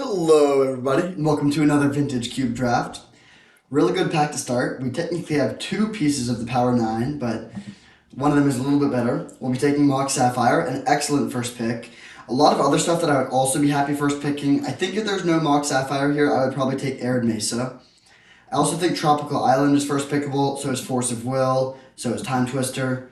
Hello, everybody, and welcome to another Vintage Cube Draft. Really good pack to start. We technically have two pieces of the Power 9, but one of them is a little bit better. We'll be taking Mox Sapphire, an excellent first pick. A lot of other stuff that I would also be happy first picking. I think if there's no Mox Sapphire here, I would probably take Arid Mesa. I also think Tropical Island is first pickable, so is Force of Will, so is Time Twister.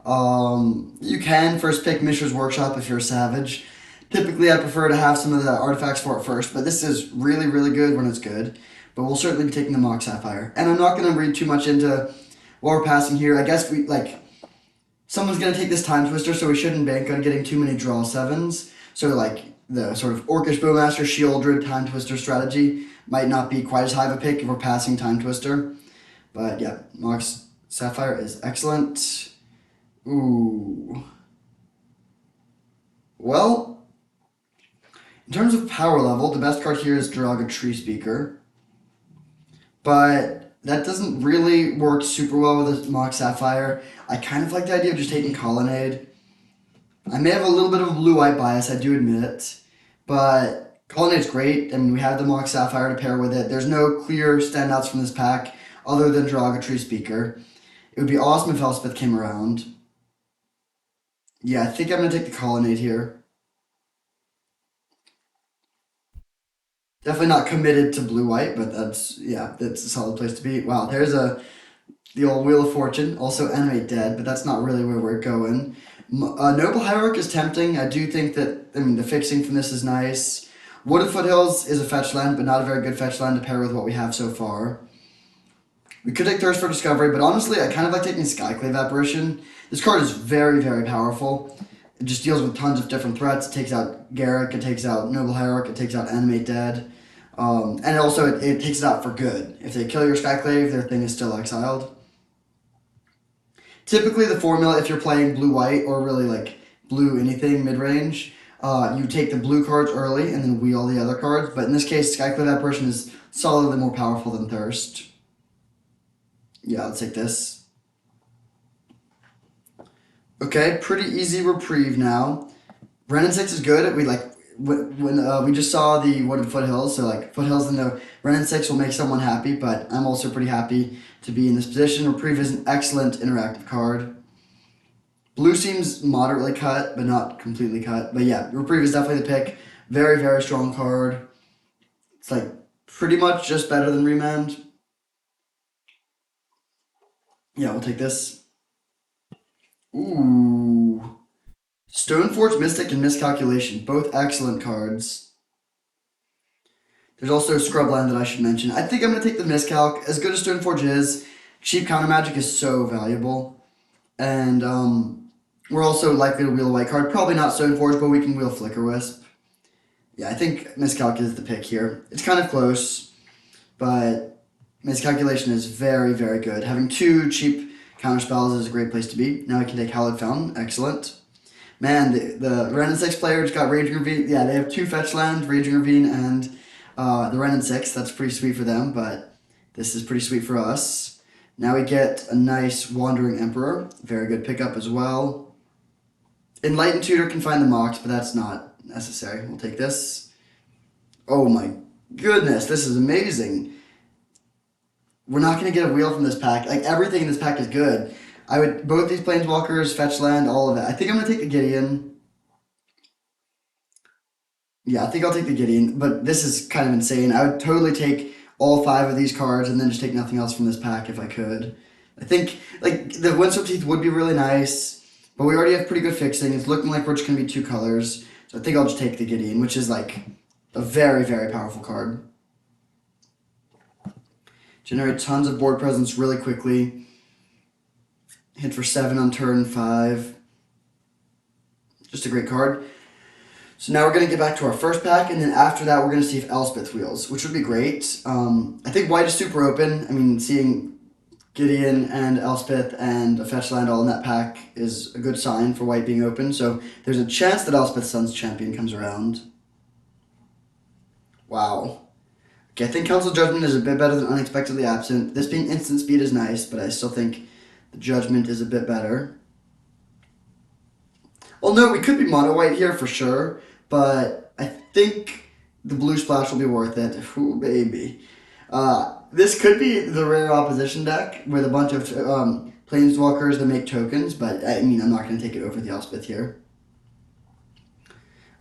You can first pick Mishra's Workshop if you're a savage. Typically, I prefer to have some of the artifacts for it first, but this is really, really good when it's good. But we'll certainly be taking the Mox Sapphire. And I'm not going to read too much into what we're passing here. I guess someone's going to take this Time Twister, so we shouldn't bank on getting too many draw sevens. So, the sort of Orcish Bowmaster, Shieldred, Time Twister strategy might not be quite as high of a pick if we're passing Time Twister. But yeah, Mox Sapphire is excellent. Ooh. Well, in terms of power level, the best card here is Duraga Tree Speaker. But that doesn't really work super well with the Mox Sapphire. I kind of like the idea of just taking Colonnade. I may have a little bit of a blue-white bias, I do admit. But Colonnade's great. I mean, we have the Mox Sapphire to pair with it. There's no clear standouts from this pack other than Duraga Tree Speaker. It would be awesome if Elspeth came around. Yeah, I think I'm going to take the Colonnade here. Definitely not committed to blue-white, but that's a solid place to be. Wow, there's the old Wheel of Fortune, also Animate Dead, but that's not really where we're going. Noble Hierarch is tempting. I do think that, the fixing from this is nice. Wooded Foothills is a fetch land, but not a very good fetch land to pair with what we have so far. We could take Thirst for Discovery, but honestly, I kind of like taking Skyclave Apparition. This card is very, very powerful. It just deals with tons of different threats. It takes out Garruk, it takes out Noble Hierarch, it takes out Animate Dead. And also, it takes it out for good. If they kill your Skyclave, their thing is still exiled. Typically, the formula, if you're playing blue-white or really blue anything mid-range, you take the blue cards early and then wheel the other cards. But in this case, Skyclave Apparition is solidly more powerful than Thirst. Yeah, let's take this. Okay, pretty easy reprieve now. Wrenn 6 is good. When we just saw the Wooded Foothills, so Foothills and the Wrenn 6 will make someone happy, but I'm also pretty happy to be in this position. Reprieve is an excellent interactive card. Blue seems moderately cut, but not completely cut. But yeah, Reprieve is definitely the pick. Very, very strong card. It's pretty much just better than Remand. Yeah, we'll take this. Ooh. Stoneforge Mystic and Miscalculation, both excellent cards. There's also Scrubland that I should mention. I think I'm going to take the Miscalc. As good as Stoneforge is, cheap counter magic is so valuable. And we're also likely to wheel a white card. Probably not Stoneforge, but we can wheel Flicker Wisp. Yeah, I think Miscalc is the pick here. It's kind of close, but Miscalculation is very, very good. Having two cheap counter spells is a great place to be. Now I can take Hallowed Fountain. Excellent. Man, the Wrenn 6 player just got Raging Ravine. Yeah, they have two fetch land, Raging Ravine and the Wrenn 6. That's pretty sweet for them, but this is pretty sweet for us. Now we get a nice Wandering Emperor. Very good pickup as well. Enlightened Tutor can find the Mox, but that's not necessary. We'll take this. Oh my goodness, this is amazing. We're not going to get a wheel from this pack. Everything in this pack is good. Both these Planeswalkers, fetch land, all of it. I think I'm going to take the Gideon. Yeah, I think I'll take the Gideon, but this is kind of insane. I would totally take all 5 of these cards and then just take nothing else from this pack if I could. I think, the Windswept Teeth would be really nice, but we already have pretty good fixing. It's looking like we're just going to be 2 colors, so I think I'll just take the Gideon, which is, a very, very powerful card. Generate tons of board presence really quickly. Hit for 7 on turn 5. Just a great card. So now we're going to get back to our first pack, and then after that we're going to see if Elspeth wheels, which would be great. I think white is super open. Seeing Gideon and Elspeth and a fetch land all in that pack is a good sign for white being open. So there's a chance that Elspeth Sun's Champion comes around. Wow. Okay, I think Council Judgment is a bit better than Unexpectedly Absent. This being instant speed is nice, but I still think the Judgment is a bit better. Well, no, we could be mono white here for sure, but I think The blue splash will be worth it. Ooh, baby. This could be the rare opposition deck with a bunch of planeswalkers that make tokens, but I mean, I'm not going to take it over the Elspeth here.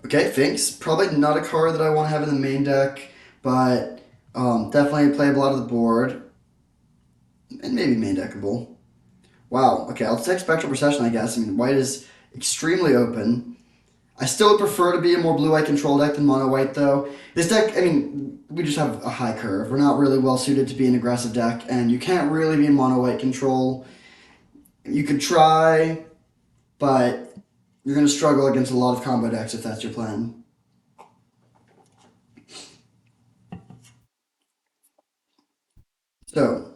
Okay, Finks. Probably not a card that I want to have in the main deck, but definitely playable out of the board, and maybe main deckable. Wow, okay, I'll take Spectral Procession, I guess. I mean, white is extremely open. I still would prefer to be a more blue-white control deck than mono-white, though. This deck, I mean, we just have a high curve. We're not really well-suited to be an aggressive deck, and you can't really be mono-white control. You could try, but you're going to struggle against a lot of combo decks if that's your plan. So,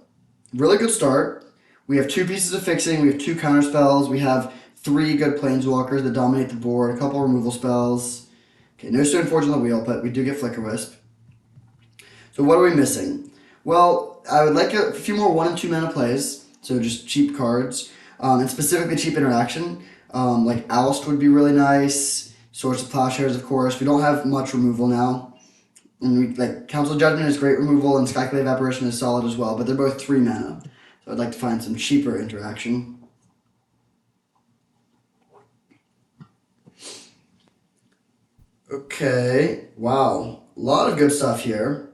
really good start. We have two pieces of fixing, we have two counter spells, we have three good planeswalkers that dominate the board, a couple removal spells. Okay, no Stoneforge on the wheel, but we do get Flicker Wisp. So what are we missing? Well, I would like a few more 1 and 2 mana plays, so just cheap cards, and specifically cheap interaction. Like Oust would be really nice, Source of Plowshares, of course. We don't have much removal now. And we, like Council of Judgment is great removal, and Skyclave Apparition is solid as well, but they're both 3 mana. So I'd like to find some cheaper interaction. Okay, wow. A lot of good stuff here.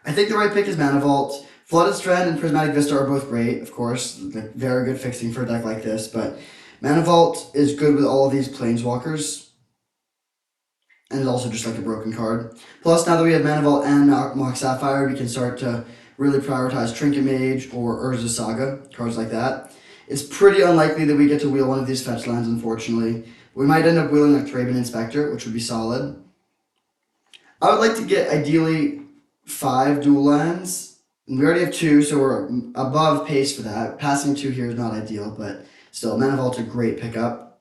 I think the right pick is Mana Vault. Flooded Strand and Prismatic Vista are both great, of course. Like, very good fixing for a deck like this, but Mana Vault is good with all of these Planeswalkers. And it's also just like a broken card. Plus, now that we have Mana Vault and Mox Sapphire, we can start to really prioritize Trinket Mage or Urza Saga, cards like that. It's pretty unlikely that we get to wheel one of these fetch lands, unfortunately. We might end up wheeling like Thraben Inspector, which would be solid. I would like to get, ideally, 5 dual lands. And we already have 2, so we're above pace for that. Passing 2 here is not ideal, but still, Mana Vault's a great pickup.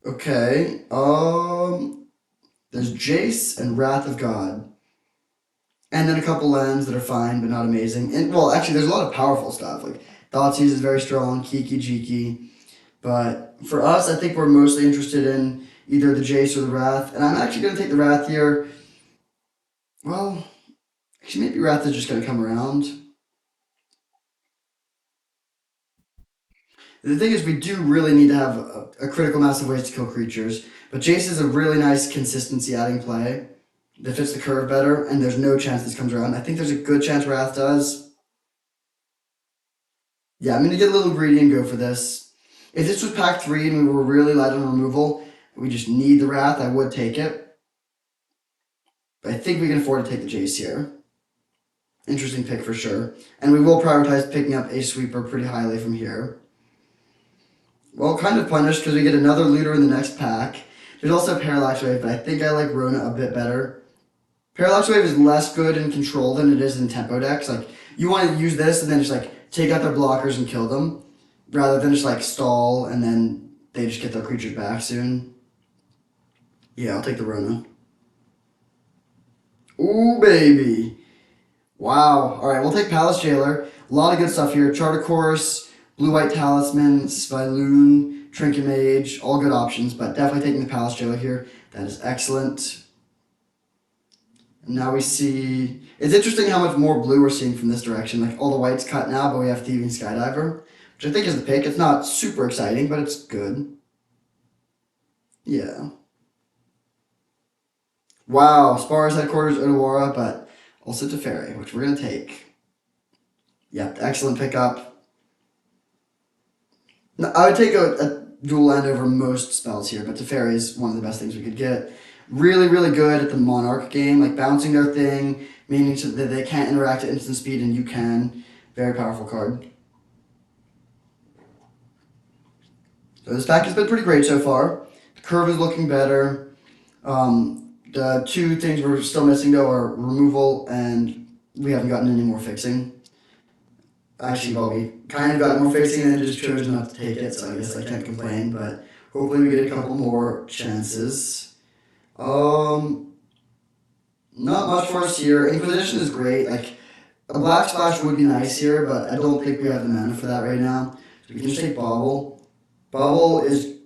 Okay, there's Jace and Wrath of God. And then a couple lands that are fine, but not amazing. And, well, actually, there's a lot of powerful stuff. Like, Thoughtseize is very strong, Kiki Jiki. But for us, I think we're mostly interested in either the Jace or the Wrath. And I'm actually going to take the Wrath here. Well, actually, maybe Wrath is just going to come around. The thing is, we do really need to have a critical mass of ways to kill creatures. But Jace is a really nice consistency adding play that fits the curve better, and there's no chance this comes around. I think there's a good chance Wrath does. Yeah, I'm going to get a little greedy and go for this. If this was pack 3 and we were really light on removal, we just need the Wrath, I would take it. But I think we can afford to take the Jace here. Interesting pick for sure. And we will prioritize picking up a sweeper pretty highly from here. Well, kind of punished because we get another looter in the next pack. There's also Parallax Wave, but I think I like Rona a bit better. Parallax Wave is less good in control than it is in tempo decks. Like, you want to use this and then just like take out their blockers and kill them, rather than just like stall and then they just get their creatures back soon. Yeah, I'll take the Rona. Ooh, baby. Wow. All right, we'll take Palace Jailer. A lot of good stuff here. Charter Course, Blue-White Talisman, Sviloon, Trinket Mage, all good options, but definitely taking the Palace Jailer here. That is excellent. And now we see... It's interesting how much more blue we're seeing from this direction. Like, all the white's cut now, but we have Thieving Skydiver, which I think is the pick. It's not super exciting, but it's good. Yeah. Wow, Spar's Headquarters, Odawara, but also Teferi, which we're going to take. Yep, excellent pickup. No, I would take a dual land over most spells here, but Teferi is one of the best things we could get. Really, really good at the Monarch game, like bouncing their thing, meaning that they can't interact at instant speed and you can. Very powerful card. So this pack has been pretty great so far. The curve is looking better. The 2 things we're still missing though are removal, and we haven't gotten any more fixing. Actually, well, we kind of got more fixing and then just chose not to take it, so I guess I can't complain, but hopefully we get a couple more chances. Not much for us here. Inquisition is great. Like, a Black Splash would be nice here, but I don't think we have the mana for that right now. So we can just take Bauble. Bauble is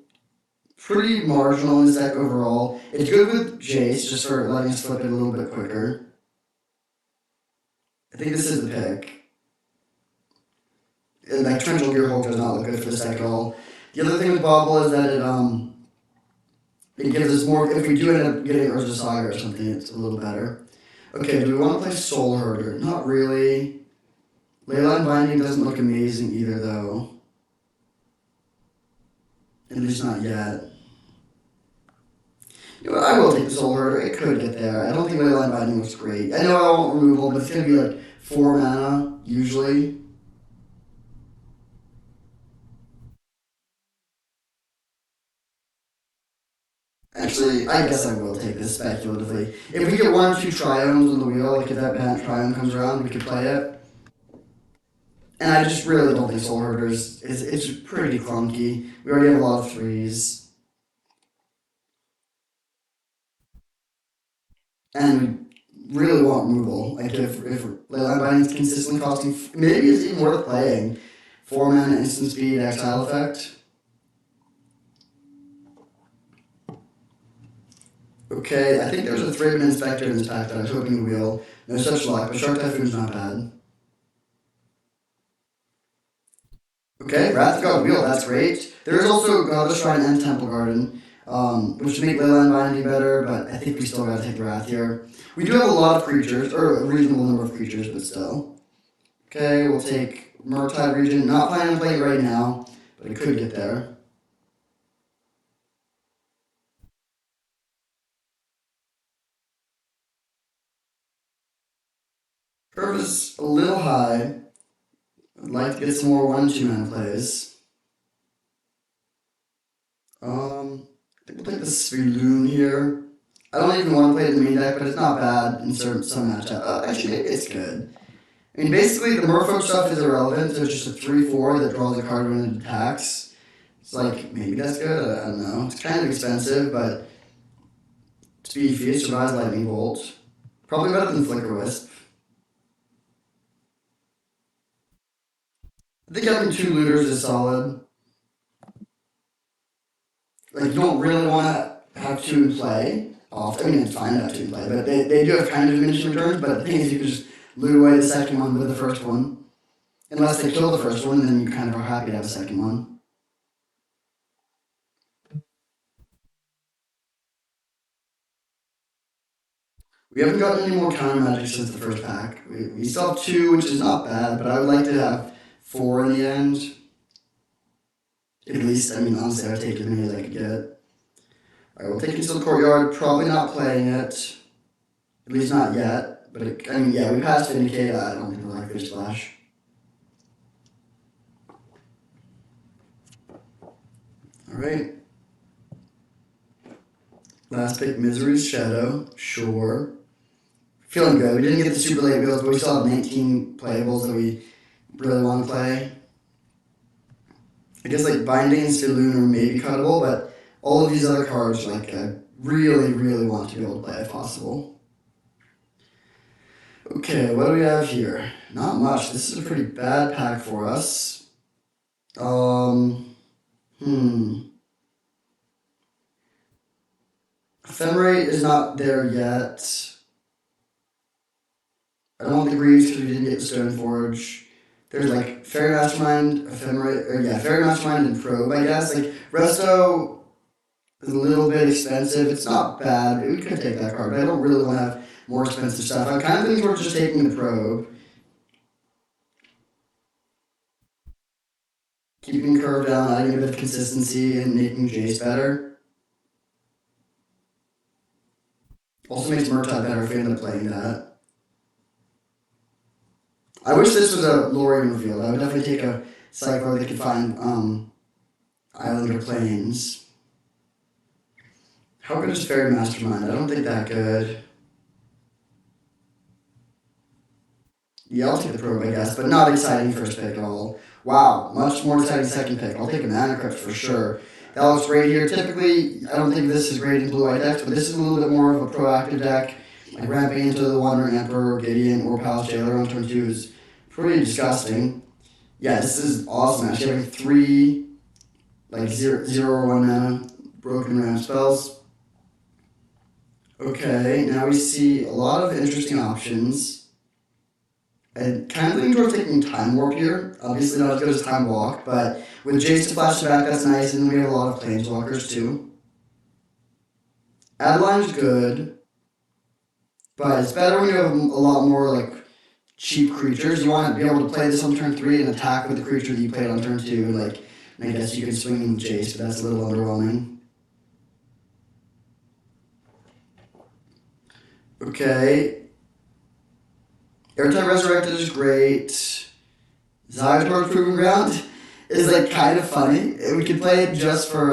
pretty marginal in this deck overall. It's good with Jace, just for letting us flip it a little bit quicker. I think this is the pick. Like, Torrential Gearhulk does not look good for this deck at all. The other thing with Bobble is that it gives us more, if we do end up getting Urza Saga or something, it's a little better. Okay, do we want to play Soul Herder? Not really. Leyline Binding doesn't look amazing either, though. At least not yet. You know what, I will take the Soul Herder. It could get there. I don't think Leyline Binding looks great. I know I won't removal, but it's going to be like 4 mana, usually. Actually, I guess I will take this speculatively. If we get 1 or 2 Triomes on the wheel, like if that Pant Triome comes around, we could play it. And I just really don't think Soul Herder's it's pretty clunky. We already have a lot of 3s. And we really want removal. Like if Leyline Binding is consistently costing, maybe it's even worth playing. 4 mana instant speed exile effect. Okay, I think there's a Thraben Inspector in this pack that I was hoping to wheel. No such luck, but Shark Typhoon's not bad. Okay, Wrath of God Wheel, that's great. There is also Godless Shrine and Temple Garden, which would make Leyline Binding better, but I think we still gotta take the Wrath here. We do have a lot of creatures, or a reasonable number of creatures, but still. Okay, we'll take Murktide Region. Not planning on playing it right now, but it could get there. Curve is a little high. I'd like to get some more 1-2 mana plays. I think we'll take the Sviloon here. I don't even want to play it in the main deck, but it's not bad in some matchup. Actually, it's good. I mean, basically, the Merfolk stuff is irrelevant, so it's just a 3-4 that draws a card when it attacks. It's like, maybe that's good, I don't know. It's kind of expensive, but it's beefy, it survives Lightning Bolt. Probably better than Flicker Wisp. I think having 2 looters is solid. Like, you don't really want to have 2 in play. I mean, it's fine to have 2 in play, but they do have kind of diminishing returns, but the thing is you can just loot away the second one with the first one. Unless they kill the first one, then you kind of are happy to have a second one. We haven't gotten any more counter magic since the first pack. We still have 2, which is not bad, but I would like to have 4 in the end. At least, I mean, honestly, I'd take as many as I could get. Alright, we'll take Concealed Courtyard. Probably not playing it. At least not yet. But, I mean, yeah, we passed Vindicate. I don't think we'll like Fish Splash. Alright. Last pick, Misery's Shadow. Sure. Feeling good. We didn't get the super late wheels, but we still have 19 playables that we really want to play. I guess like Binding and Saloon are maybe cuttable, but all of these other cards, like, I really, really want to be able to play if possible. Okay, what do we have here? Not much. This is a pretty bad pack for us. Ephemerate is not there yet. I don't want the Greaves because we didn't get the Stoneforge. There's like Fairy Mastermind, Fairy Mastermind and Probe, I guess. Like, Resto is a little bit expensive. It's not bad. We could take that card, but I don't really want to have more expensive stuff. I'm kind of thinking we're just taking the Probe. Keeping Curve down, adding a bit of consistency, and making Jace better. Also makes Murktide better if we end up playing that. I wish this was a Lorien reveal. I would definitely take a Cycler that could find Island or Plains. How good is Fairy Mastermind? I don't think that good. Yeah, I'll take the Probe, I guess, but not exciting first pick at all. Wow, much more exciting second pick. I'll take a Mana Crypt for sure. That looks great here. Typically, I don't think this is great in blue-white decks, but this is a little bit more of a proactive deck. Like ramping into the Wandering Emperor, Gideon, or Palace Jailer on turn 2 is pretty disgusting. Yeah, this is awesome. Actually, having 3, like 0 or 1 mana broken ram spells. Okay, now we see a lot of interesting options. And kind of leaning towards taking Time Warp here. Obviously not as good as Time Walk, but with Jace to flash back, that's nice, and then we have a lot of Planeswalkers too. Adeline's good, but it's better when you have a lot more like cheap creatures. You want to be able to play this on turn 3 and attack with the creature that you played on turn 2. Like, and I guess you can swing in with Jace, but that's a little underwhelming. Okay. Airtime Resurrected is great. Zaghator's Proving Ground is like kind of funny. We could play it just for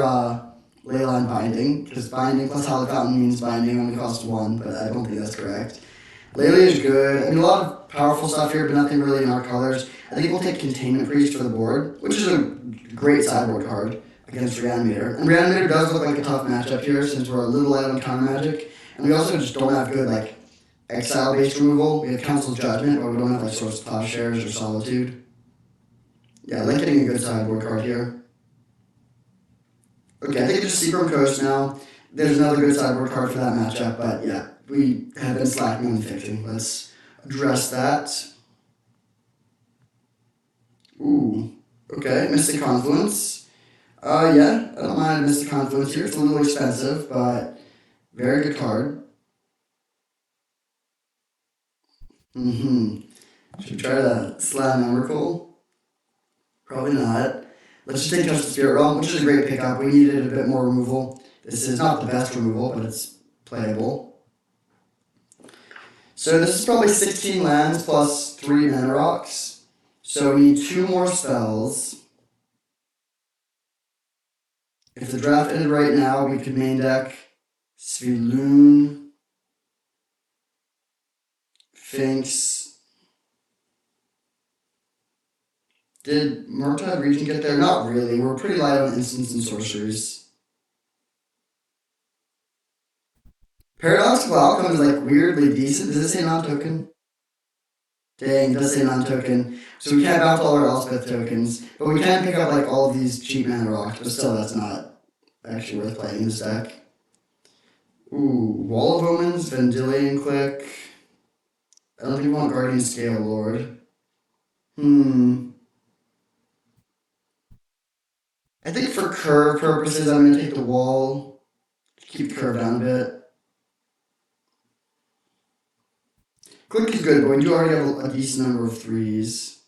Leyline Binding, because Binding plus Hallowed Fountain means Binding only costs 1, but I don't think that's correct. Leyline is good. I mean, a lot of powerful stuff here, but nothing really in our colors. I think we'll take Containment Priest for the board, which is a great sideboard card against Reanimator. And Reanimator does look like a tough matchup here, since we're a little light on counter magic, and we also just don't have good like exile-based removal. We have Council's Judgment, but we don't have like Source of Plowshares or Solitude. Yeah, I like getting a good sideboard card here. Okay, I think it's just Seagram Coast now. There's another good sideboard card for that matchup, but yeah, we have been slacking on the fixing. Let's address that. Ooh, okay, Mystic Confluence. Yeah, I don't mind Mystic Confluence here. It's a little expensive, but very good card. Should we try to slam Emrakul? Probably not. Let's just take Justice Spirit Realm, which is a great pickup. We needed a bit more removal. This is not the best removal, but it's playable. So this is probably 16 lands plus 3 mana rocks. So we need 2 more spells. If the draft ended right now, we could main deck Sviloon, Finks. Did Murktide Region get there? Not really. We're pretty light on instants and sorceries. Paradoxical Outcome is like weirdly decent. Does it say non-token? Dang, it does say non-token. So we can't bounce all our Elspeth tokens, but we can pick up like all of these cheap mana rocks, but still that's not actually worth playing in this deck. Ooh, Wall of Omens, Vendilion Click. I don't think we want Guardian Scale Lord. I think for curve purposes, I'm going to take the wall. Keep the curve down a bit. Click is good, but we do already have a decent number of 3s.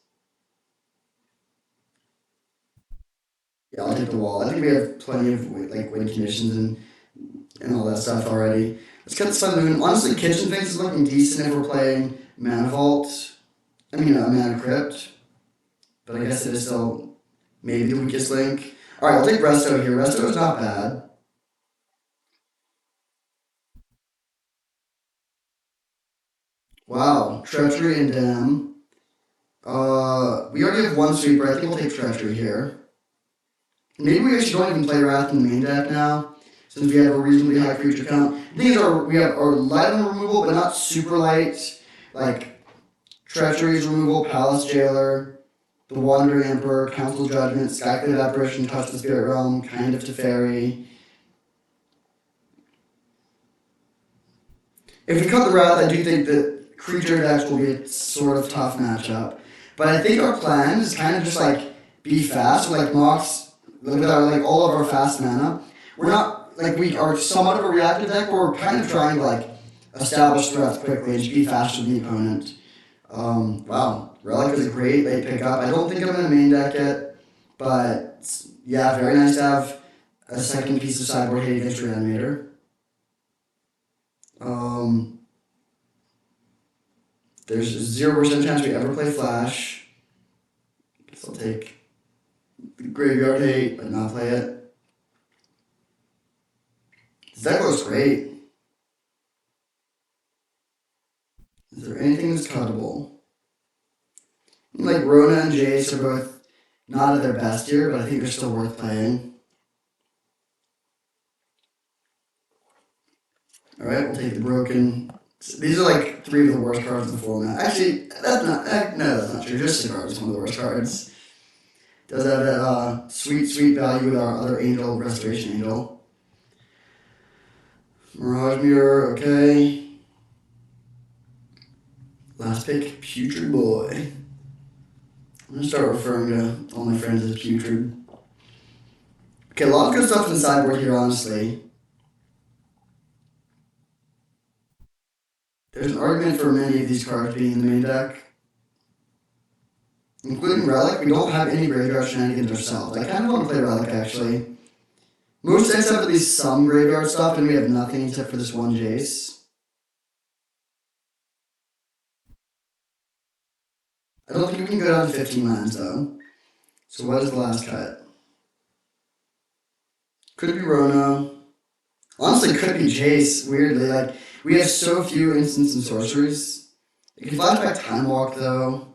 Yeah, I'll take the wall. I think we have plenty of like win conditions and all that stuff already. Let's cut the Sun Moon. Honestly, Kitchen Finks is looking decent if we're playing Mana Vault. I mean, Mana Crypt. But I guess it is still maybe the weakest link. Alright, I'll take Resto here. Resto is not bad. Wow, Treachery and Dam. We already have 1 sweeper. I think we'll take Treachery here. Maybe we actually don't even play Wrath in the main deck now, since we have a reasonably high creature count. The thing is, we have our light on removal, but not super light. Like, Treachery's removal, Palace Jailer, the Wandering Emperor, Council's Judgment, Skyclave Apparition, Touch the Spirit Realm, kind of Teferi. If we cut the Wrath, I do think that creature decks will be a sort of tough matchup. But I think our plan is kind of just like be fast, like Mox, with our like all of our fast mana. We're not like we are somewhat of a reactive deck, but we're kind of trying to like establish threats quickly and just be faster than the opponent. Wow, Relic is a great late pickup. I don't think I'm in a main deck yet, but yeah, very nice to have a second piece of sideboard hate against Reanimator. There's a 0% chance we ever play Flash. Guess I'll take the Graveyard Hate, but not play it. This deck looks great. Is there anything that's cuttable? Like Rona and Jace are both not at their best here, but I think they're still worth playing. Alright, we'll take the Broken. These are like 3 of the worst cards in the format. Actually, that's not true. Just Cigar is one of the worst cards. Does have that sweet value with our other Angel, Restoration Angel. Mirage Mirror, okay. Last pick, Putrid Boy. I'm gonna start referring to all my friends as Putrid. Okay, a lot of good stuff in the sideboard here, honestly. There's an argument for many of these cards being in the main deck, including Relic. We don't have any graveyard shenanigans ourselves. I kind of want to play Relic, actually. Most decks have at least some graveyard stuff, and we have nothing except for this one Jace. I don't think we can go down to 15 lands, though. So what is the last cut? Could it be Rono? Honestly, could be Jace, weirdly. Like, we have so few instants and sorceries. You can flashback Time Walk, though.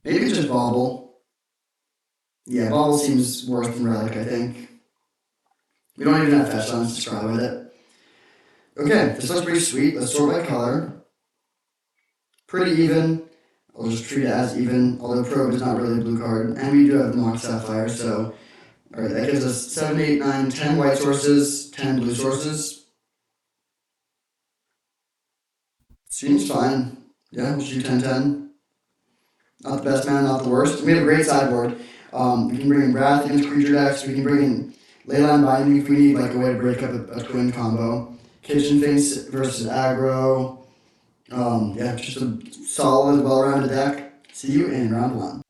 Maybe just Bauble. Yeah, Bauble seems worse than Relic, I think. We don't even have fetch lands to scry with it. Okay, this looks pretty sweet. Let's sort by color. Pretty even. I'll just treat it as even, although Probe is not really a blue card. And we do have the Mox Sapphire, so... Alright, that gives us 7, 8, 9, 10 white sources, 10 blue sources. Seems fine. Yeah, we'll shoot 10, 10. Not the best man, not the worst. We have a great sideboard. We can bring in Wrath against creature decks. We can bring in Leyline Binding if we need like a way to break up a twin combo. Kitchen Face versus Aggro. Yeah, just a solid, well-rounded deck. See you in round 1.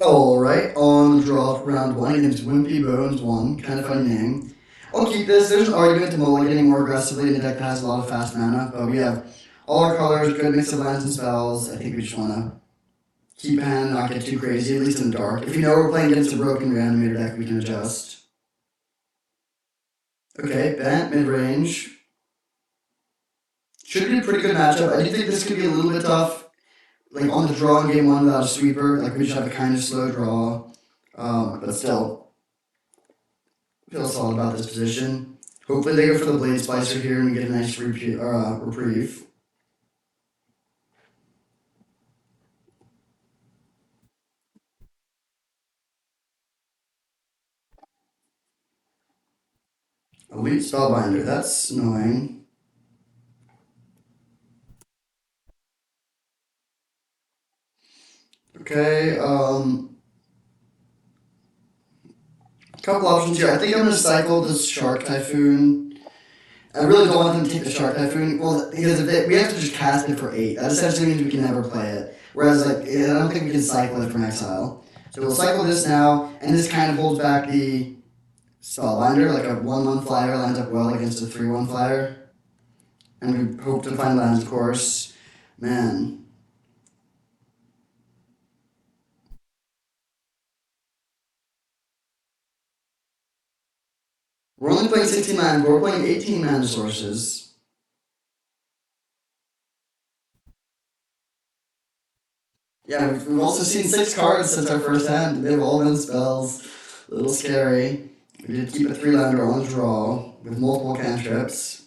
Alright, on the draw for round 1 against Wimpy Bones 1. Kind of funny name. I'll keep this. There's an argument to mulliganing more aggressively in a deck that has a lot of fast mana, but we have all our colors, good mix of lands and spells. I think we just want to keep hand, not get too crazy, at least in the dark. If we know we're playing against a broken reanimator deck, we can adjust. Okay, Bant, mid-range. Should be a pretty good matchup. I do think this could be a little bit tough. Like on the draw in game 1 without a sweeper, like we just have a kind of slow draw. But still, feel solid about this position. Hopefully they go for the Blade Splicer here and we get a nice reprieve. Elite Spellbinder, that's annoying. Okay, couple options here. I think I'm gonna cycle this Shark Typhoon. I really don't want them to take the Shark Typhoon. Well, because we have to just cast it for 8. That essentially means we can never play it. Whereas, like, I don't think we can cycle it from exile. So we'll cycle this now, and this kind of holds back the Spellbinder. Like a 1/1 flyer lines up well against a 3/1 flyer. And we hope to find lands, of course. Man. We're only playing 16 mana, but we're playing 18 mana sources. Yeah, we've also seen 6 cards since our first hand. They've all been spells. A little scary. We did keep a 3-lander on the draw with multiple cantrips.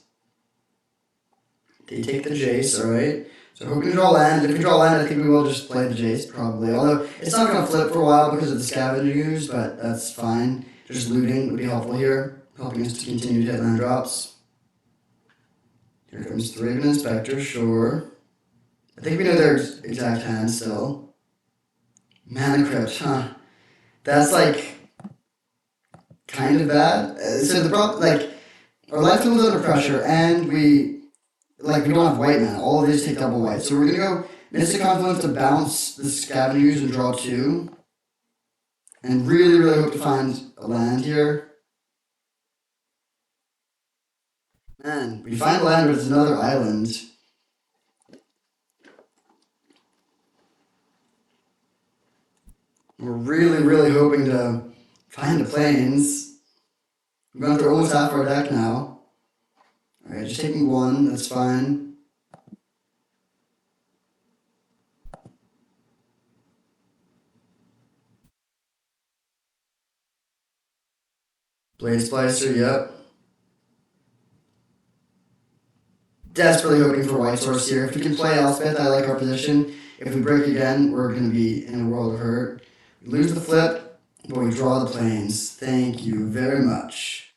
They take the Jace, alright. So hoping to draw land. If we draw land, I think we will just play the Jace, probably. Although, it's not going to flip for a while because of the Scavenger use, but that's fine. Just looting would be helpful here, helping us to continue to hit land drops. Here comes the Raven Inspector, sure. I think we know their exact hand still. Mana Crypt, huh. That's like kind of bad. So the problem, like, our life tool is under pressure, and we don't have white mana. All of these take double white. So we're gonna go Mystic Confluence to bounce the Scavengers and draw 2. And really, really hope to find a land here. Man, we find land, but it's another island. We're really, really hoping to find the plains. We've gone through almost half our deck now. Alright, just taking 1, that's fine. Blade Splicer, yep. Desperately hoping for white source here. If we can play Elspeth, I like our position. If we break again, we're going to be in a world of hurt. We lose the flip, but we draw the plains. Thank you very much.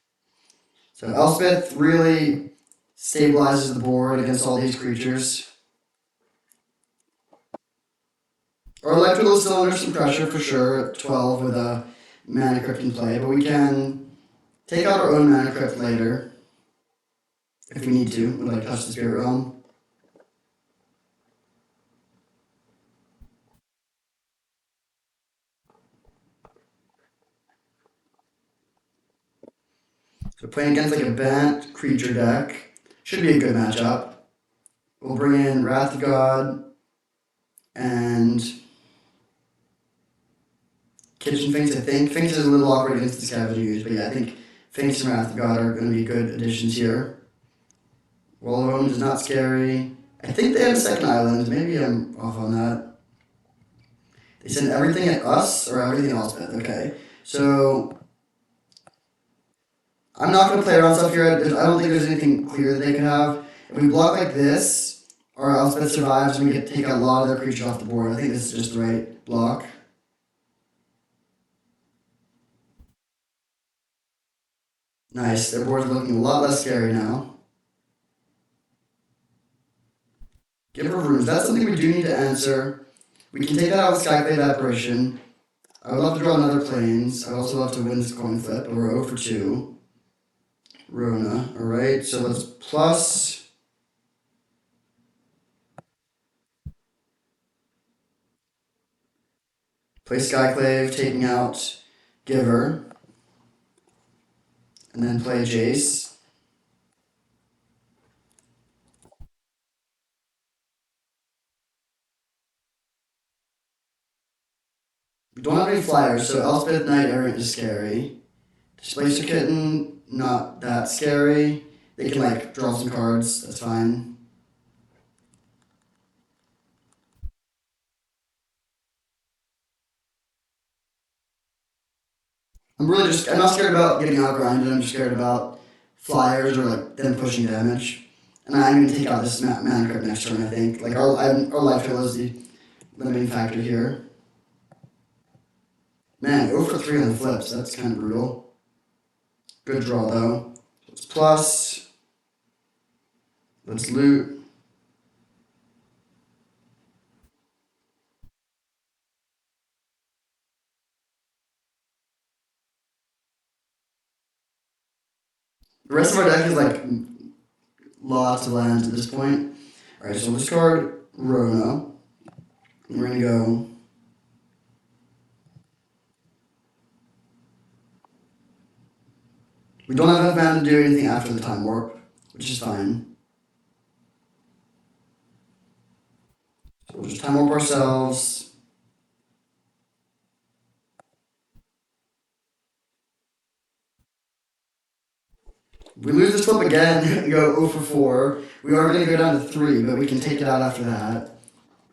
So Elspeth really stabilizes the board against all these creatures. Our Electrical is still under some pressure for sure, 12 with a Mana Crypt in play, but we can take out our own Mana Crypt later if we need to, with like Touch the Spirit Realm. So playing against like a Bant creature deck should be a good matchup. We'll bring in Wrath of God and Kitchen Finks, I think. Finks is a little awkward against the Scavenger use, but yeah, I think Finks and Wrath of God are going to be good additions here. Wall of Omens is not scary. I think they have a second island. Maybe I'm off on that. They send everything at us or everything else, Beth. Okay. So I'm not going to play around stuff here. I don't think there's anything clear that they could have. If we block like this, or Elspeth survives and we can take a lot of their creatures off the board, I think this is just the right block. Nice. Their board's looking a lot less scary now. Giver of Runes. That's something we do need to answer. We can take that out with Skyclave Apparition. I would love to draw another Plains. I'd also love to win this coin flip, but we're 0 for 2. Rona. Alright, so let's plus. Play Skyclave, taking out Giver. And then play Jace. We don't have any flyers, so Elspeth Knight Errant is scary. Displacer Kitten, not that scary. They can like draw some cards, that's fine. I'm not scared about getting outgrinded, I'm just scared about flyers or like them pushing damage. And I'm going to take out this Mana Crypt next turn, I think. Like our life total is the limiting factor here. Man, 0 for 3 on the flips, that's kind of brutal. Good draw though. Let's plus. Let's loot. The rest of our deck is like lots of lands at this point. Alright, so we'll discard Rona. And we're gonna go. We don't have enough mana to do anything after the Time Warp, which is fine. So we'll just Time Warp ourselves. If we lose this flip again and go 0 for 4, we are going to go down to 3, but we can take it out after that.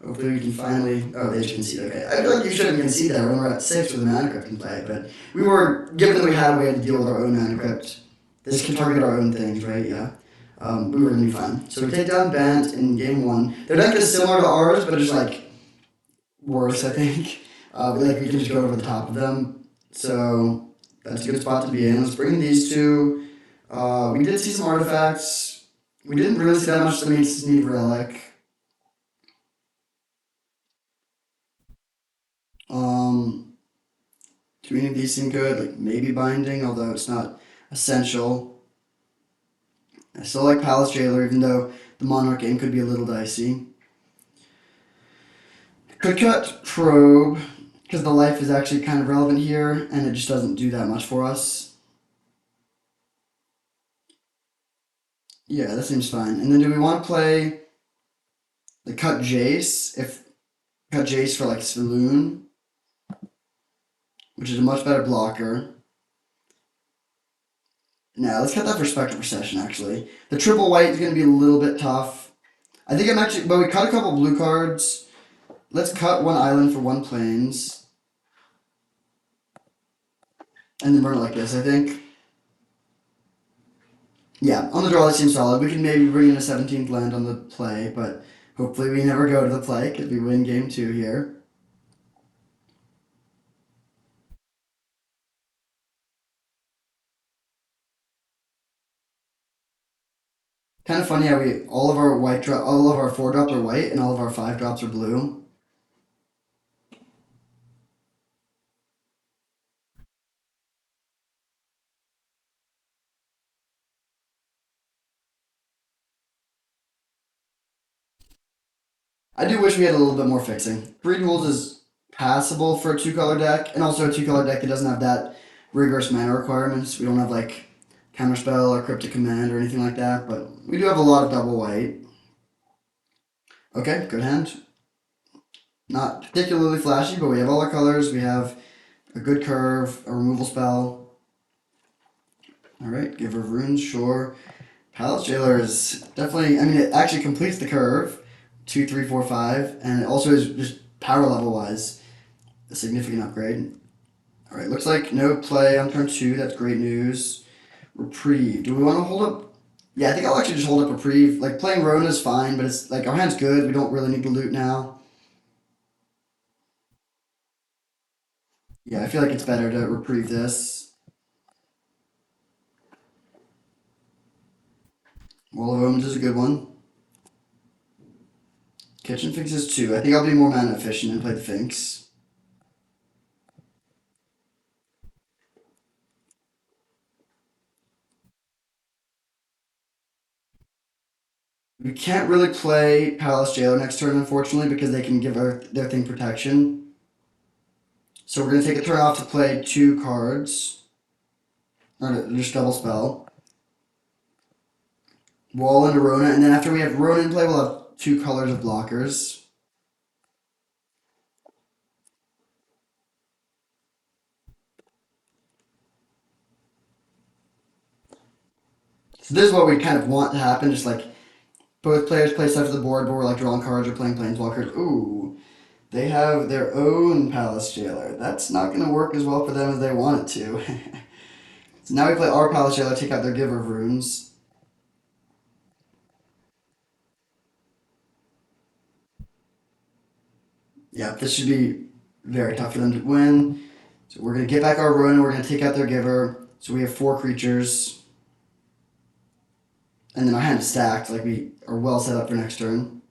Hopefully we can finally. Oh, they just concede. Okay. I feel like you shouldn't concede there when we're at 6 with a Mana Crypt in play, but we were, given that we had a way to deal with our own Mana Crypt, this can target our own things, right? Yeah. We were going to be fine. So we take down Bant in game 1. Their deck is similar to ours, but it's like worse, I think. Like we can just go over the top of them. So that's a good spot to be in. Let's bring these two. We did see some artifacts. We didn't really see that much to need Relic. Do any of these seem good? Like maybe Binding, although it's not essential. I still like Palace Jailer, even though the Monarch game could be a little dicey. Could cut Probe, because the life is actually kind of relevant here, and it just doesn't do that much for us. Yeah, that seems fine. And then do we want to play the cut Jace? If cut Jace for like Saloon, which is a much better blocker. Now let's cut that for Spectral Procession. Actually, the triple white is going to be a little bit tough. I think I'm actually, but we cut a couple blue cards. Let's cut one island for one Plains, and then burn it like this. I think. Yeah, on the draw that seems solid. We can maybe bring in a 17th land on the play, but Hopefully we never go to the play because we win game 2 here. Kind of funny how all of our all of our 4 drops are white and all of our 5 drops are blue. I do wish we had a little bit more fixing. 3 duels is passable for a 2-color deck, and also a 2-color deck that doesn't have that rigorous mana requirements. We don't have like Counterspell or Cryptic Command or anything like that, but we do have a lot of double white. Okay, good hand. Not particularly flashy, but we have all our colors. We have a good curve, a removal spell. Alright, Giver of Runes, sure. Palace Jailer is definitely, I mean, it actually completes the curve 2, 3, 4, 5, and it also is just power level wise a significant upgrade. Alright, looks like no play on turn 2. That's great news. Reprieve. Do we want to hold up? Yeah, I think I'll actually just hold up Reprieve. Like, playing Rona is fine, but it's like our hand's good. We don't really need to loot now. Yeah, I feel like it's better to Reprieve this. Wall of Omens is a good one. Kitchen Finks is 2. I think I'll be more mana efficient and play the Finks. We can't really play Palace Jailer next turn, unfortunately, because they can give their thing protection. So we're going to take a turn off to play 2 cards. Or just double spell. Wall into Rona, and then after we have Rona in play, we'll have 2 colors of blockers. So this is what we kind of want to happen, just like both players play stuff to the board, but we're like drawing cards or playing planeswalkers. Ooh, they have their own Palace Jailer. That's not going to work as well for them as they want it to. So now we play our Palace Jailer, take out their Giver of Runes. Yeah, this should be very tough for them to win. So we're going to get back our Rune, we're going to take out their Giver. So we have 4 creatures. And then our hand is stacked, like we are well set up for next turn.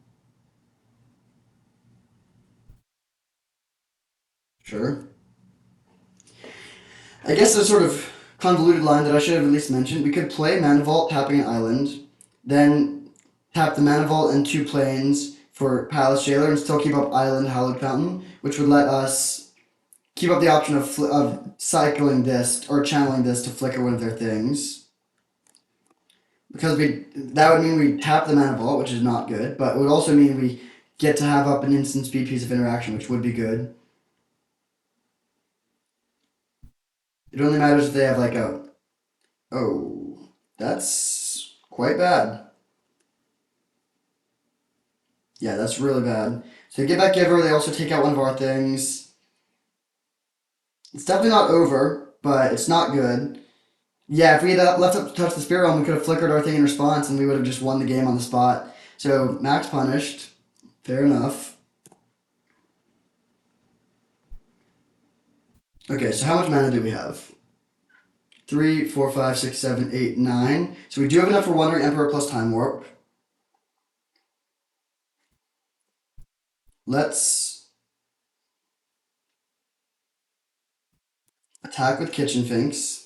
Sure. I guess a sort of convoluted line that I should have at least mentioned. We could play Mana Vault tapping an island, then tap the Mana Vault and 2 planes for Palace Jailer and still keep up Island Hallowed Fountain, which would let us keep up the option of cycling this or channeling this to flicker one of their things. Because that would mean we tap the Mana Vault, which is not good, but it would also mean we get to have up an instant speed piece of interaction, which would be good. It only matters if they have like a... Oh, that's quite bad. Yeah, that's really bad. So they get back Giver, they also take out one of our things. It's definitely not over, but it's not good. Yeah, if we had left up to touch the Spirit Realm, we could have flickered our thing in response and we would have just won the game on the spot. So Max punished. Fair enough. Okay, so how much mana do we have? 3, 4, 5, 6, 7, 8, 9. So we do have enough for Wandering Emperor plus Time Warp. Let's attack with Kitchen Finks.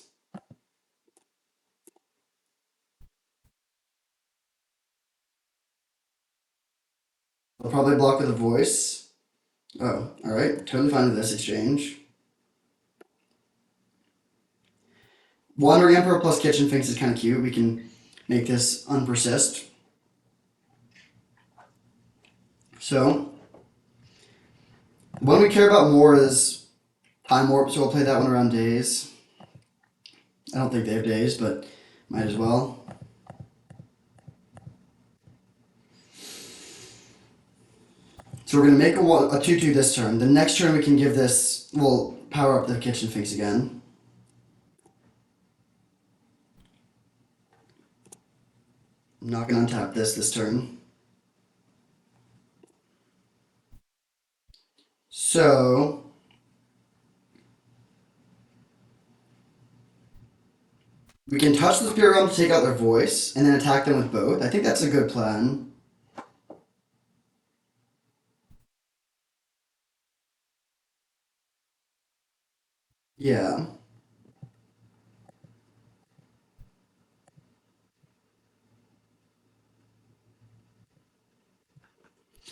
I'll probably block with a Voice. Oh, alright. Totally fine with this exchange. Wandering Emperor plus Kitchen Finks is kind of cute. We can make this unpersist. So, one we care about more is Time Warp, so we'll play that one around Daze. I don't think they have Daze, but might as well. So we're going to make a 2-2 this turn. The next turn we can give this, we'll power up the Kitchen Finks again. I'm not going to untap this turn. So we can touch the Spirit Realm to take out their voice, and then attack them with both. I think that's a good plan. Yeah.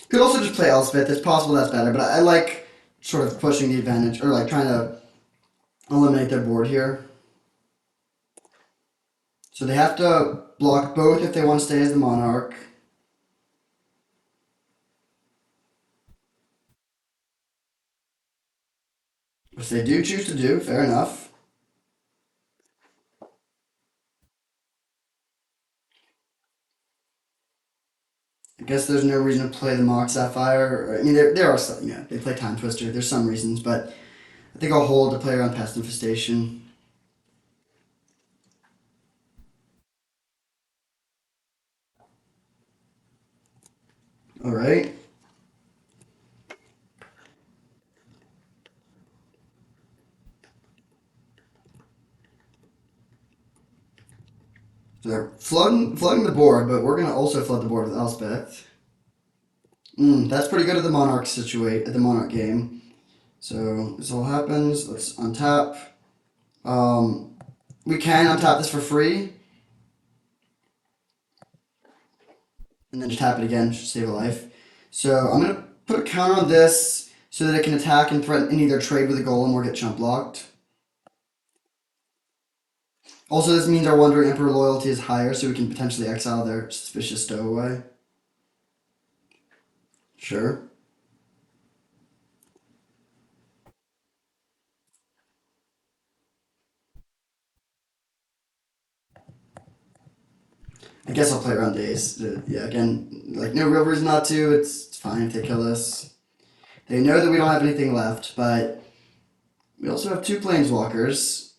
Could also just play Elspeth. It's possible that's better, but I like sort of pushing the advantage, or like trying to eliminate their board here. So they have to block both if they want to stay as the Monarch. Which they do choose to do, fair enough. I guess there's no reason to play the Mock Sapphire. I mean, there are some, they play Time Twister. There's some reasons, but I think I'll hold to play around Pest Infestation. Alright. So they're flooding the board, but we're going to also flood the board with Elspeth. That's pretty good at the Monarch at the Monarch game. So this all happens. Let's untap. We can untap this for free, and then just tap it again, just save a life. So I'm gonna put a counter on this so that it can attack and threaten and either trade with a golem or get chump blocked. Also, this means our Wandering Emperor loyalty is higher, so we can potentially exile their Suspicious Stowaway. Sure. I guess I'll play around days. Yeah, again, like no real reason not to. It's fine if they kill us. They know that we don't have anything left, but we also have two planeswalkers,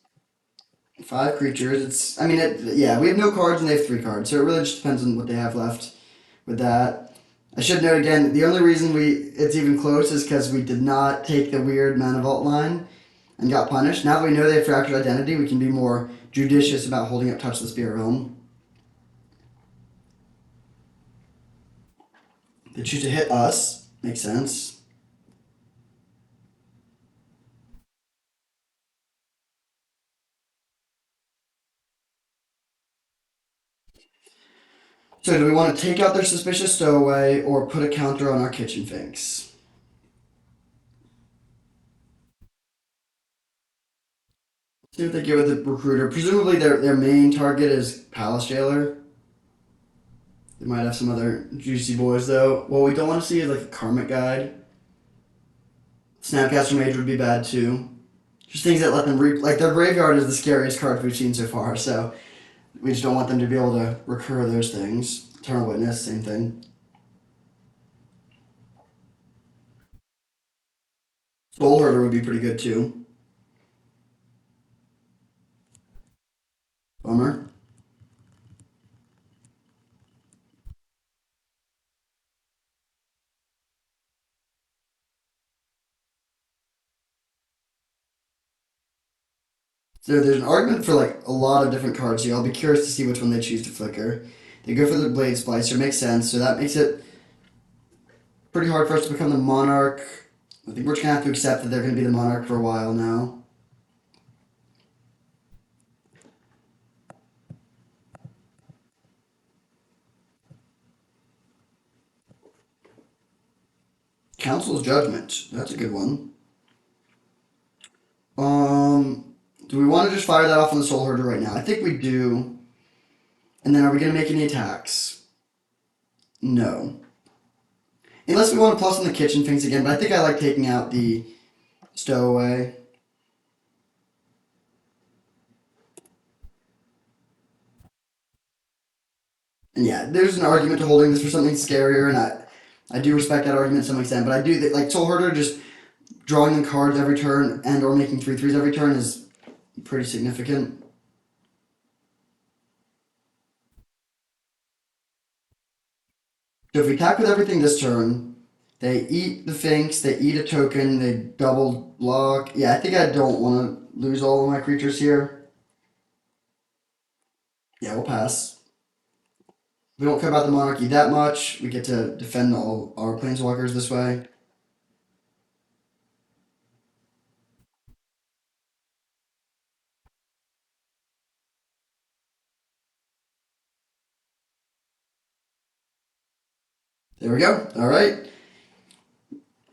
five creatures. Yeah, we have no cards and they have three cards, so it really just depends on what they have left with that. I should note again, the only reason it's even close is because we did not take the weird Mana Vault line and got punished. Now that we know they have Fractured Identity, we can be more judicious about holding up Touch the Spirit Realm. They choose to hit us. Makes sense. So do we want to take out their Suspicious Stowaway or put a counter on our Kitchen Finks? See what they get with the Recruiter. Presumably their main target is Palace Jailer. They might have some other juicy boys though. What we don't want to see is like a Karmic Guide. Snapcaster Mage would be bad too. Just things that let them like their graveyard is the scariest card we've seen so far, so we just don't want them to be able to recur those things. Eternal Witness, same thing. Soul Herder would be pretty good too. Bummer. So there's an argument for like a lot of different cards here. I'll be curious to see which one they choose to flicker. They go for the Blade Splicer, makes sense. So that makes it pretty hard for us to become the Monarch. I think we're just gonna have to accept that they're gonna be the Monarch for a while now. Council's Judgment. That's a good one. Do we want to just fire that off on the Soul Herder right now? I think we do. And then are we gonna make any attacks? No. Unless we want to plus on the Kitchen Finks again, but I think I like taking out the Stowaway. And yeah, there's an argument to holding this for something scarier, and I do respect that argument to some extent, but I do like Soul Herder just drawing them cards every turn and or making 3/3s every turn is pretty significant. So if we attack with everything this turn, They eat the Finks, they eat a token, they double block. Yeah, I think I don't want to lose all of my creatures here. Yeah, we'll pass. We don't care about the monarchy that much. We get to defend all our planeswalkers this way. There we go. All right.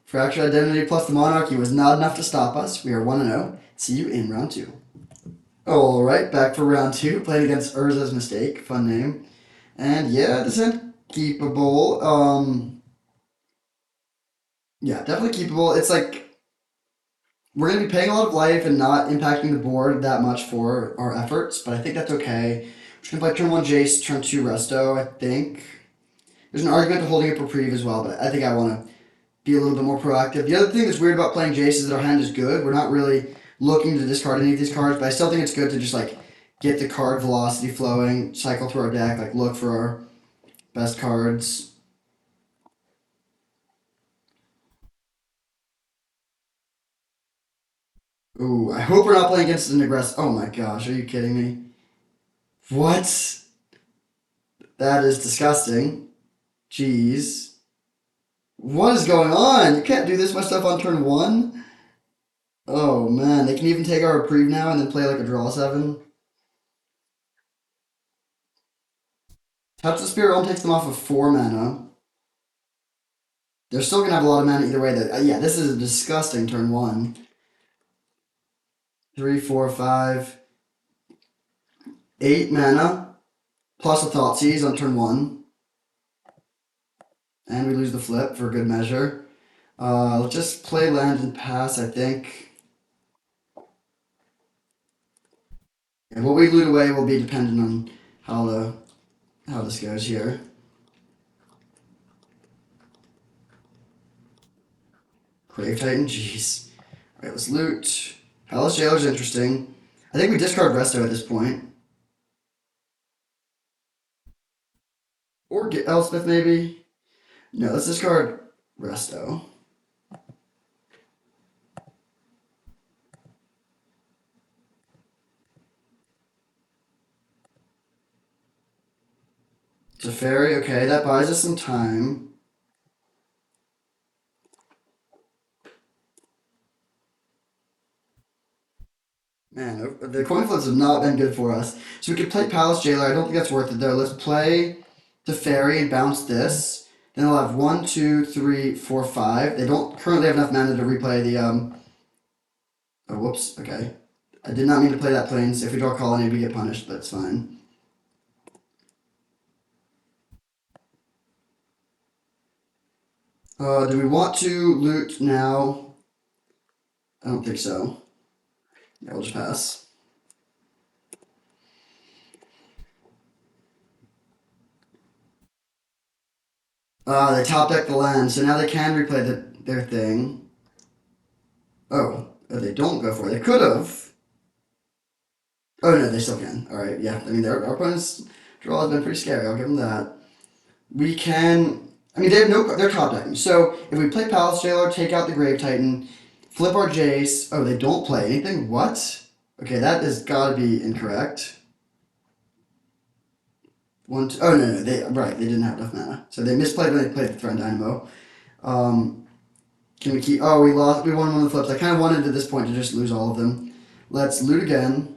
Fractured Identity plus the monarchy was not enough to stop us. We are 1-0. See you in round 2. All right, back for round 2. Playing against Urza's Mistake. Fun name. And yeah, this is keepable. Yeah, definitely keepable. It's like we're going to be paying a lot of life and not impacting the board that much for our efforts, but I think that's okay. We're just going to play turn 1 Jace, turn 2 Resto, I think. There's an argument to holding a Reprieve as well, but I think I want to be a little bit more proactive. The other thing that's weird about playing Jace is that our hand is good. We're not really looking to discard any of these cards, but I still think it's good to just like get the card velocity flowing, cycle through our deck, like look for our best cards. Ooh, I hope we're not playing against an aggressive. Oh my gosh, are you kidding me? What? That is disgusting. Jeez. What is going on? You can't do this much stuff on turn 1? Oh man, they can even take our reprieve now and then play like a draw 7. Touch the Spirit Realm takes them off of 4 mana. They're still gonna have a lot of mana either way. Yeah, this is a disgusting turn 1. 3, 4, 5, 8 mana plus a Thoughtseize on turn 1. And we lose the flip for good measure. Let's just play land and pass, I think. And what we loot away will be dependent on how this goes here. Grave Titan, jeez. Alright, let's loot. Palace Jailer's interesting. I think we discard Resto at this point. Or get Elspeth, maybe. No, let's discard Resto. Teferi, okay, that buys us some time. Man, the coin flips have not been good for us. So we could play Palace Jailer. I don't think that's worth it though. Let's play Teferi and bounce this. Then I'll have 1, 2, 3, 4, 5. They don't currently have enough mana to replay the Oh, whoops. Okay, I did not mean to play that planes. If we draw Colony, we get punished, but it's fine. Do we want to loot now? I don't think so. Yeah, we'll just pass. They top deck the land, so now they can replay their thing. Oh, they don't go for it. They could have. Oh no, they still can. All right, yeah. I mean, our opponent's draw has been pretty scary. I'll give them that. We can. I mean, they have no. They're top decking. So if we play Palace Jailer, take out the Grave Titan, flip our Jace. Oh, they don't play anything. What? Okay, that has got to be incorrect. One. Two, oh no, they right. They didn't have enough mana, so they misplayed when they played the Throne Dynamo. Can we keep? Oh, we lost. We won one of the flips. I kind of wanted at this point to just lose all of them. Let's loot again.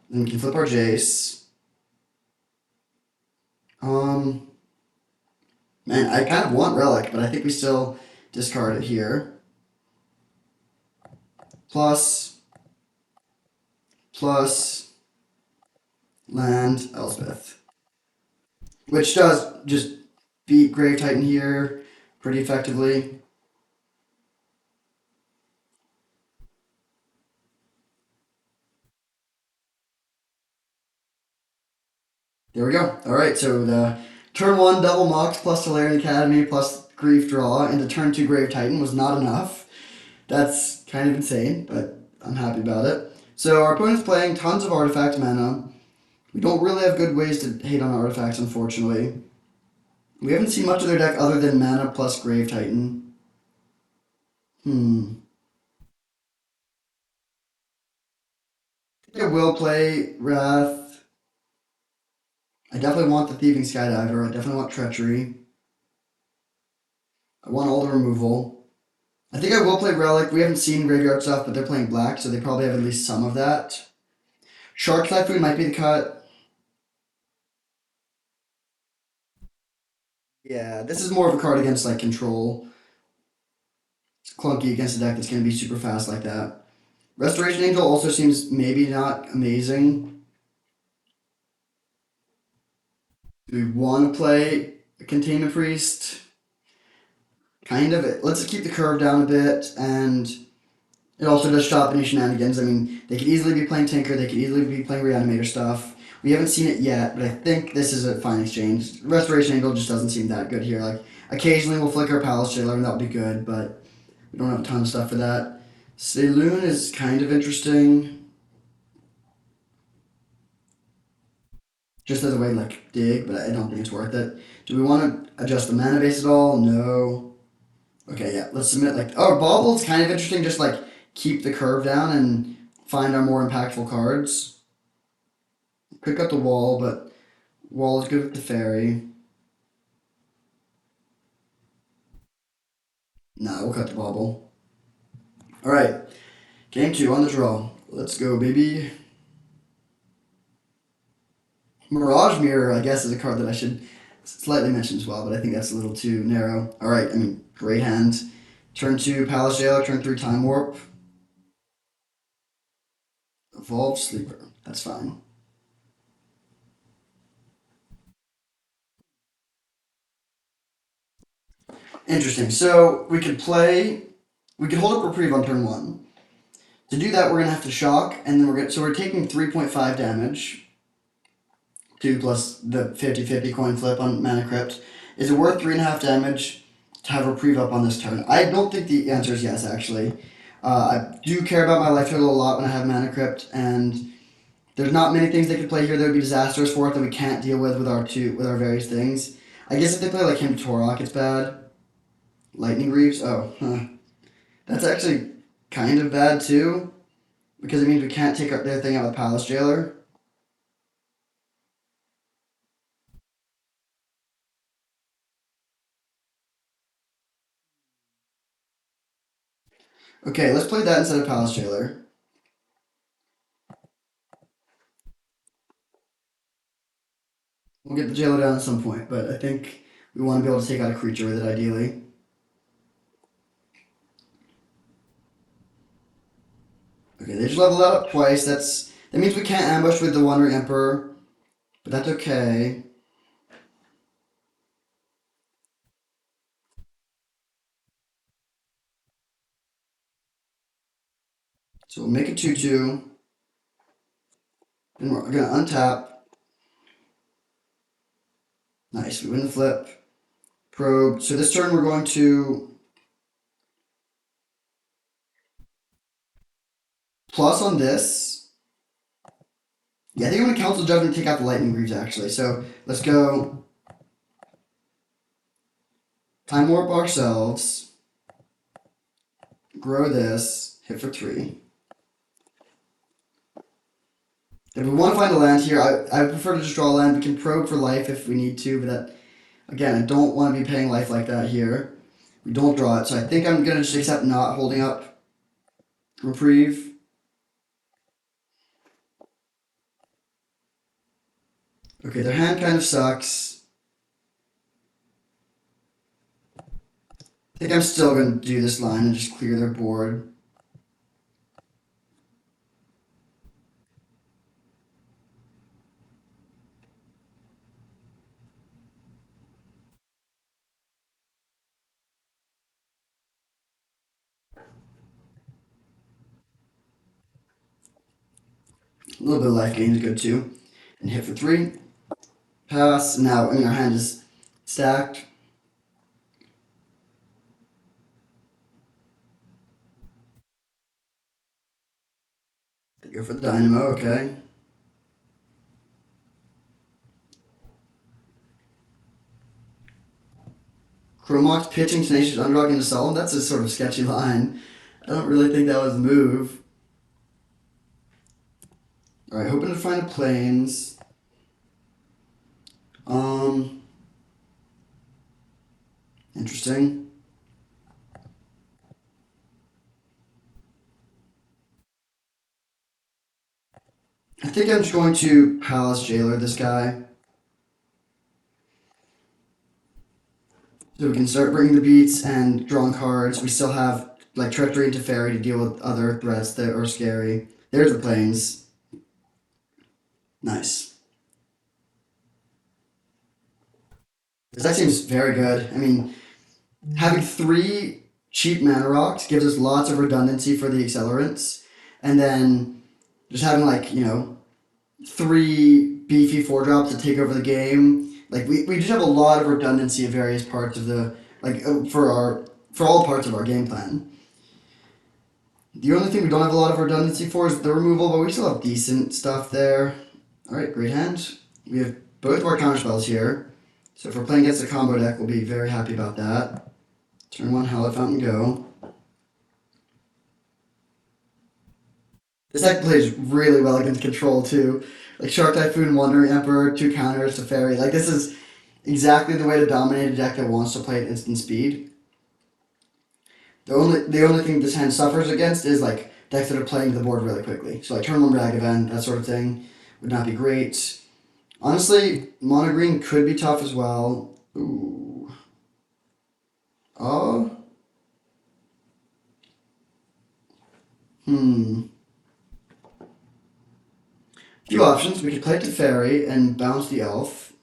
Then we can flip our Jace. Man, I kind of want Relic, but I think we still discard it here. Plus, land Elspeth. Which does just beat Grave Titan here pretty effectively. There we go. Alright, so the turn 1 double Mox plus Tolarian Academy plus Grief Draw into turn 2 Grave Titan was not enough. That's kind of insane, but I'm happy about it. So our opponent's playing tons of artifact mana. We don't really have good ways to hate on artifacts, unfortunately. We haven't seen much of their deck other than mana plus Grave Titan. Hmm. I think I will play Wrath. I definitely want the Thieving Skydiver. I definitely want Treachery. I want all the removal. I think I will play Relic. We haven't seen Graveyard stuff, but they're playing black, so they probably have at least some of that. Shark Typhoon might be the cut. Yeah, this is more of a card against like control. It's clunky against a deck that's going to be super fast like that. Restoration Angel also seems maybe not amazing. Do we want to play a Containment Priest? Kind of. Let's keep the curve down a bit, and it also does stop any shenanigans. I mean, they could easily be playing Tinker, they could easily be playing Reanimator stuff. We haven't seen it yet, but I think this is a fine exchange. Restoration Angel just doesn't seem that good here. Like, occasionally we'll flicker Palace Jailer, and that would be good, but we don't have a ton of stuff for that. Saloon is kind of interesting. Just as a way to, like, dig, but I don't think it's worth it. Do we want to adjust the mana base at all? No. Okay, yeah, let's submit, like, oh, Bauble's kind of interesting, just, like, keep the curve down and find our more impactful cards. Pick up the wall, but wall is good with the fairy. No, we'll cut the bauble. Alright, game 2 on the draw. Let's go, baby. Mirage Mirror, I guess, is a card that I should slightly mention as well, but I think that's a little too narrow. Alright, I mean, great hand. Turn 2, Palace Jailer. Turn 3, Time Warp. Evolved Sleeper. That's fine. Interesting. So we could hold up Reprieve on turn 1. To do that, we're going to have to shock, and then we're taking 3.5 damage. 2 plus the 50-50 coin flip on Mana Crypt. Is it worth 3.5 damage to have Reprieve up on this turn? I don't think the answer is yes, actually. I do care about my life total a lot when I have Mana Crypt, and there's not many things they could play here that would be disastrous for it that we can't deal with our various things. I guess if they play like him Torok, it's bad. Lightning Reaves, oh, huh. That's actually kind of bad too, because it means we can't take their thing out with Palace Jailer. Okay, let's play that instead of Palace Jailer. We'll get the Jailer down at some point, but I think we want to be able to take out a creature with it ideally. Okay, they just leveled up twice. That means we can't ambush with the Wandering Emperor, but that's okay. So we'll make a 2/2, and we're gonna untap. Nice, we win the flip. Probe. So this turn we're going to plus on this. Yeah, I think I'm gonna Council Judgment, take out the Lightning Greaves actually. So let's go Time Warp ourselves. Grow this. Hit for 3. If we want to find a land here, I prefer to just draw a land. We can probe for life if we need to, but that, again, I don't want to be paying life like that here. We don't draw it, so I think I'm gonna just accept not holding up Reprieve. Okay, their hand kind of sucks. I think I'm still gonna do this line and just clear their board. A little bit of life gain is good too. And hit for 3. Pass. Now, I mean, our hand is stacked. Go for the Dynamo, okay. Chromox pitching Tenacious Underdog into Sullen. That's a sort of sketchy line. I don't really think that was the move. Alright, hoping to find a Plains. Interesting. I think I'm just going to Palace Jailer this guy. So we can start bringing the beats and drawing cards. We still have like Treachery into Fairy to deal with other threats that are scary. There's the Plains. Nice. This deck seems very good. I mean, having 3 cheap mana rocks gives us lots of redundancy for the accelerants. And then just having like, 3 beefy 4-drops to take over the game. Like we just have a lot of redundancy of various parts of the for all parts of our game plan. The only thing we don't have a lot of redundancy for is the removal, but we still have decent stuff there. Alright, great hand. We have both of our counterspells here. So if we're playing against a combo deck, we'll be very happy about that. Turn 1, Hallowed Fountain, go. This deck plays really well against control too. Like Shark Typhoon, Wandering Emperor, 2 counters to Fairy. Like this is exactly the way to dominate a deck that wants to play at instant speed. The only thing this hand suffers against is like decks that are playing to the board really quickly. So like turn 1 Ragavan, that sort of thing would not be great. Honestly, mono green could be tough as well. Ooh. Oh. Few options. We could play Teferi and bounce the elf.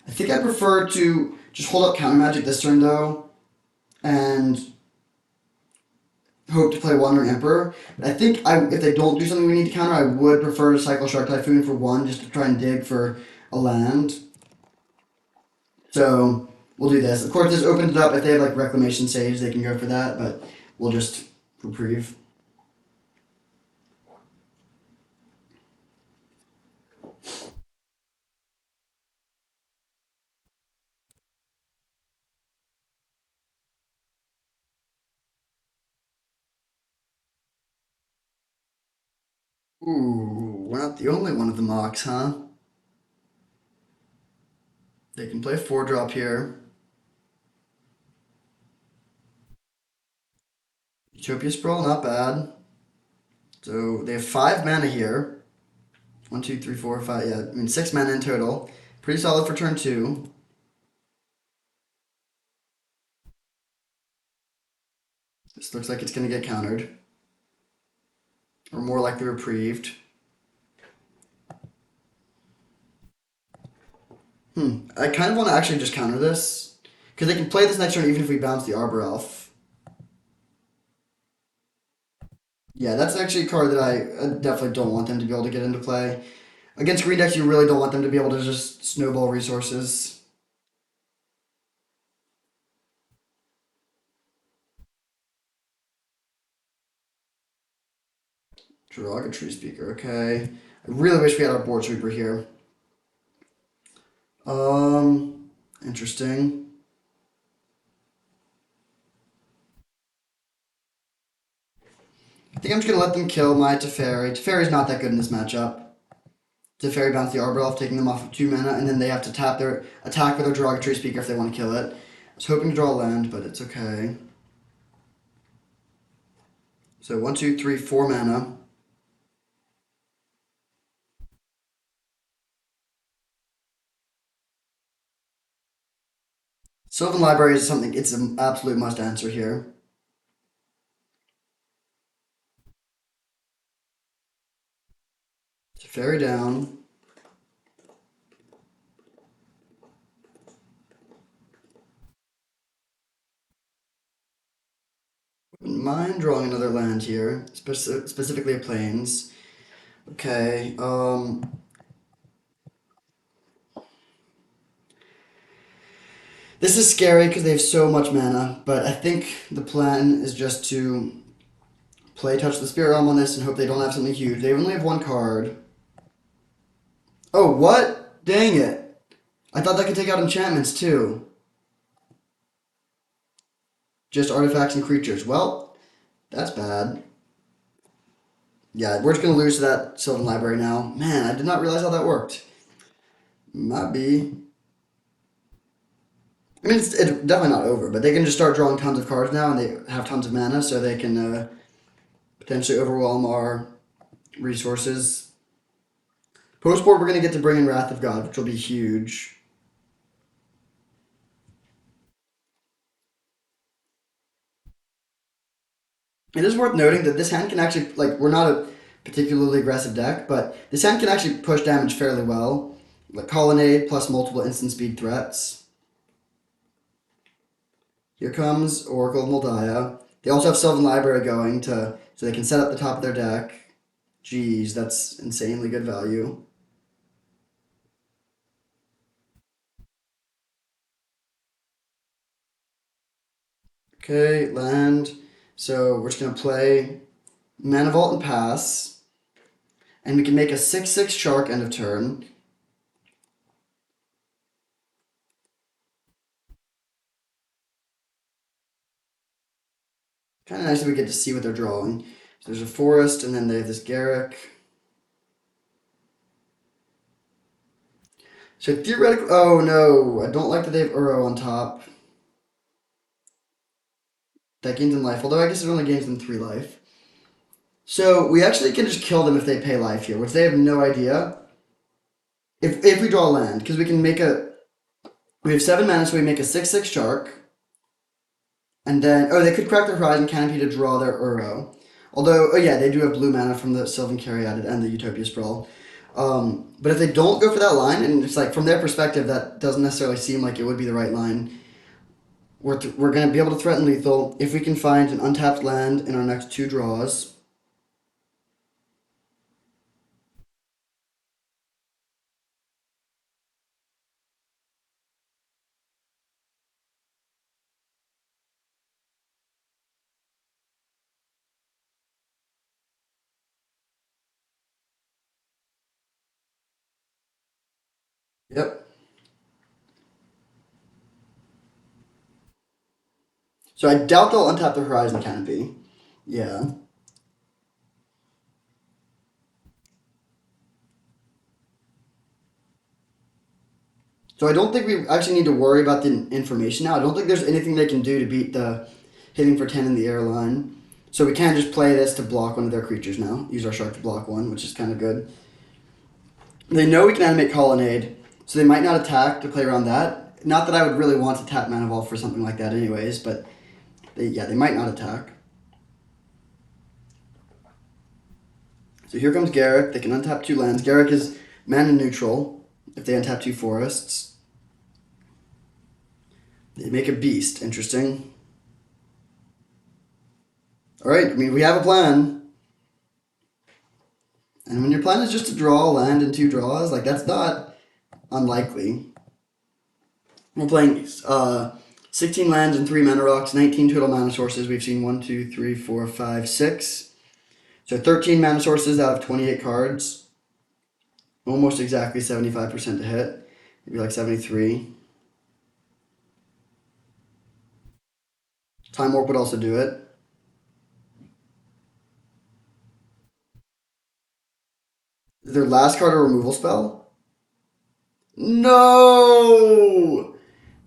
I think I prefer to just hold up counter magic this turn though, and hope to play Wandering Emperor. But I think if they don't do something we need to counter, I would prefer to cycle Shark Typhoon for 1 just to try and dig for a land. So we'll do this. Of course, this opens it up. If they have like Reclamation saves, they can go for that, but we'll just reprieve. Ooh, we're not the only one of the mocks, huh? They can play 4-drop here. Utopia Sprawl, not bad. So they have 5 mana here. 1, 2, 3, 4, 5. Yeah, I mean 6 mana in total. Pretty solid for turn 2. This looks like it's going to get countered. Or more likely reprieved. I kind of want to actually just counter this. Because they can play this next turn even if we bounce the Arbor Elf. Yeah, that's actually a card that I definitely don't want them to be able to get into play. Against green decks, you really don't want them to be able to just snowball resources. Derogatory Speaker, okay. I really wish we had our board sweeper here. Interesting. I think I'm just gonna let them kill my Teferi. Teferi's not that good in this matchup. Teferi bounce the Arbor Elf, taking them off of 2 mana, and then they have to tap their attack with their Derogatory Speaker if they want to kill it. I was hoping to draw a land, but it's okay. So 1, 2, 3, 4 mana. Sylvan Library is something, it's an absolute must answer here. Teferi down. Wouldn't mind drawing another land here, specifically a Plains. Okay, this is scary because they have so much mana, but I think the plan is just to play Touch the Spirit Realm on this and hope they don't have something huge. They only have 1 card. Oh, what? Dang it. I thought that could take out enchantments too. Just artifacts and creatures. Well, that's bad. Yeah, we're just going to lose to that Sylvan Library now. Man, I did not realize how that worked. Might be. I mean, it's definitely not over, but they can just start drawing tons of cards now, and they have tons of mana, so they can potentially overwhelm our resources. Post board, we're going to get to bring in Wrath of God, which will be huge. It is worth noting that this hand can actually, like, we're not a particularly aggressive deck, but this hand can actually push damage fairly well. Like Colonnade plus multiple instant speed threats. Here comes Oracle of Moldiah. They also have Sylvan Library going so they can set up the top of their deck. Jeez, that's insanely good value. Okay, land. So we're just gonna play Mana Vault and pass. And we can make a 6/6 shark end of turn. Kind of nice that we get to see what they're drawing. So there's a forest, and then they have this Garruk. So theoretically, oh no, I don't like that they have Uro on top. That gains them life, although I guess it only gains them 3 life. So we actually can just kill them if they pay life here, which they have no idea. If we draw land, because we have 7 mana, so we make a 6/6 shark. And then, oh, they could crack their Horizon Canopy to draw their Uro. Although, oh yeah, they do have blue mana from the Sylvan Caryatid and the Utopia Sprawl. But if they don't go for that line, and it's like from their perspective, that doesn't necessarily seem like it would be the right line. We're going to be able to threaten lethal if we can find an untapped land in our next 2 draws. Yep. So I doubt they'll untap the Horizon Canopy. Yeah. So I don't think we actually need to worry about the information now. I don't think there's anything they can do to beat the hitting for 10 in the air line. So we can just play this to block one of their creatures now. Use our shark to block one, which is kind of good. They know we can animate Colonnade, so they might not attack to play around that. Not that I would really want to tap Mana Vault for something like that anyways, but they might not attack. So here comes Garruk. They can untap 2 lands. Garruk is mana neutral if they untap 2 forests. They make a beast. Interesting. Alright, I mean, we have a plan. And when your plan is just to draw a land in 2 draws, like, that's not unlikely. We're playing 16 lands and 3 mana rocks, 19 total mana sources. We've seen 1, 2, 3, 4, 5, 6. So 13 mana sources out of 28 cards. Almost exactly 75% to hit. Maybe like 73. Time Warp would also do it. Is their last card a removal spell? No!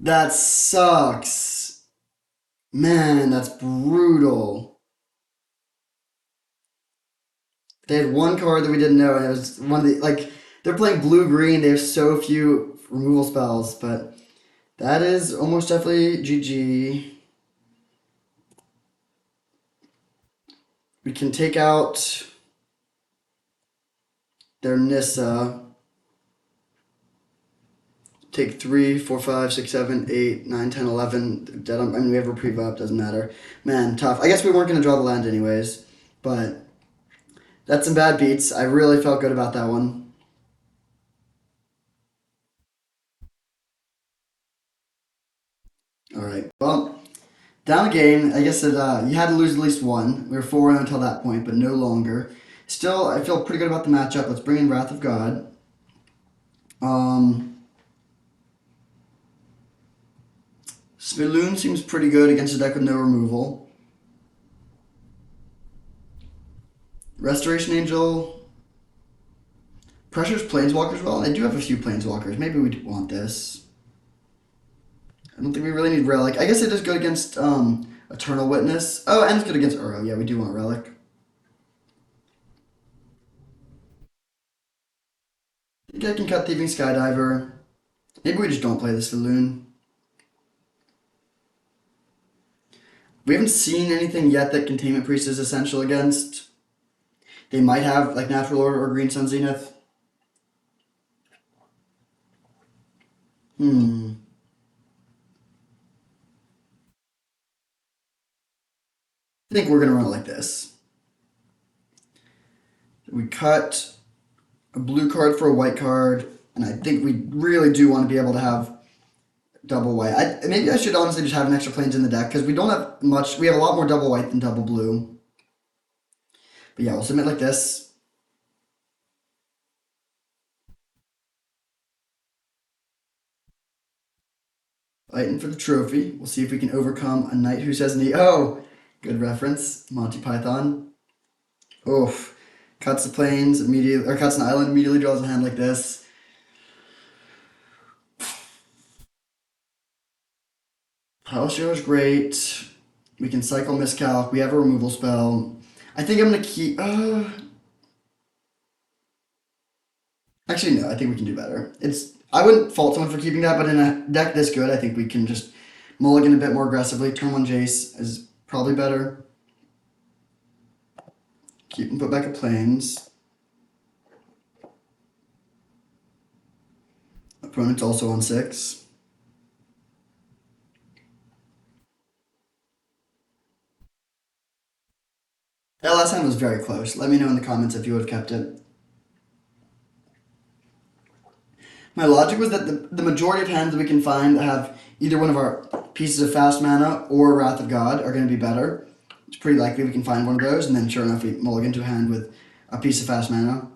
That sucks. Man, that's brutal. They had one card that we didn't know, and it was one of the, like, they're playing blue green. They have so few removal spells, but that is almost definitely GG. We can take out their Nissa. Take 3, 4, 5, 6, 7, 8, 9, 10, 11. I mean, we have reprieve up, doesn't matter. Man, tough. I guess we weren't going to draw the land anyways, but that's some bad beats. I really felt good about that one. All right. Well, down a game. I guess that you had to lose at least one. We were 4-0 until that point, but no longer. Still, I feel pretty good about the matchup. Let's bring in Wrath of God. Um, Smiloon seems pretty good against a deck with no removal. Restoration Angel pressures Planeswalkers well, and I do have a few Planeswalkers. Maybe we want this. I don't think we really need Relic. I guess it is good against Eternal Witness. Oh, and it's good against Uro. Yeah, we do want Relic. I think I can cut Thieving Skydiver. Maybe we just don't play this Saloon. We haven't seen anything yet that Containment Priest is essential against. They might have like Natural Order or Green Sun Zenith. Hmm. I think we're gonna run it like this. We cut a blue card for a white card, and I think we really do want to be able to have double white. Maybe I should honestly just have an extra planes in the deck because we don't have much. We have a lot more double white than double blue. But yeah, we'll submit like this. Fighting for the trophy. We'll see if we can overcome a knight who says knee. Oh, good reference. Monty Python. Oof. Cuts the planes immediately, or cuts an island, immediately draws a hand like this. Pile Share is great. We can cycle Miscalc. We have a removal spell. I think I'm gonna keep. Actually, no. I think we can do better. It's. I wouldn't fault someone for keeping that, but in a deck this good, I think we can just mulligan a bit more aggressively. Turn one Jace is probably better. Keep and put back a planes. Opponent's also on 6. That last hand was very close. Let me know in the comments if you would have kept it. My logic was that the majority of hands that we can find that have either one of our pieces of fast mana or Wrath of God are going to be better. It's pretty likely we can find one of those, and then sure enough, we mulligan to a hand with a piece of fast mana.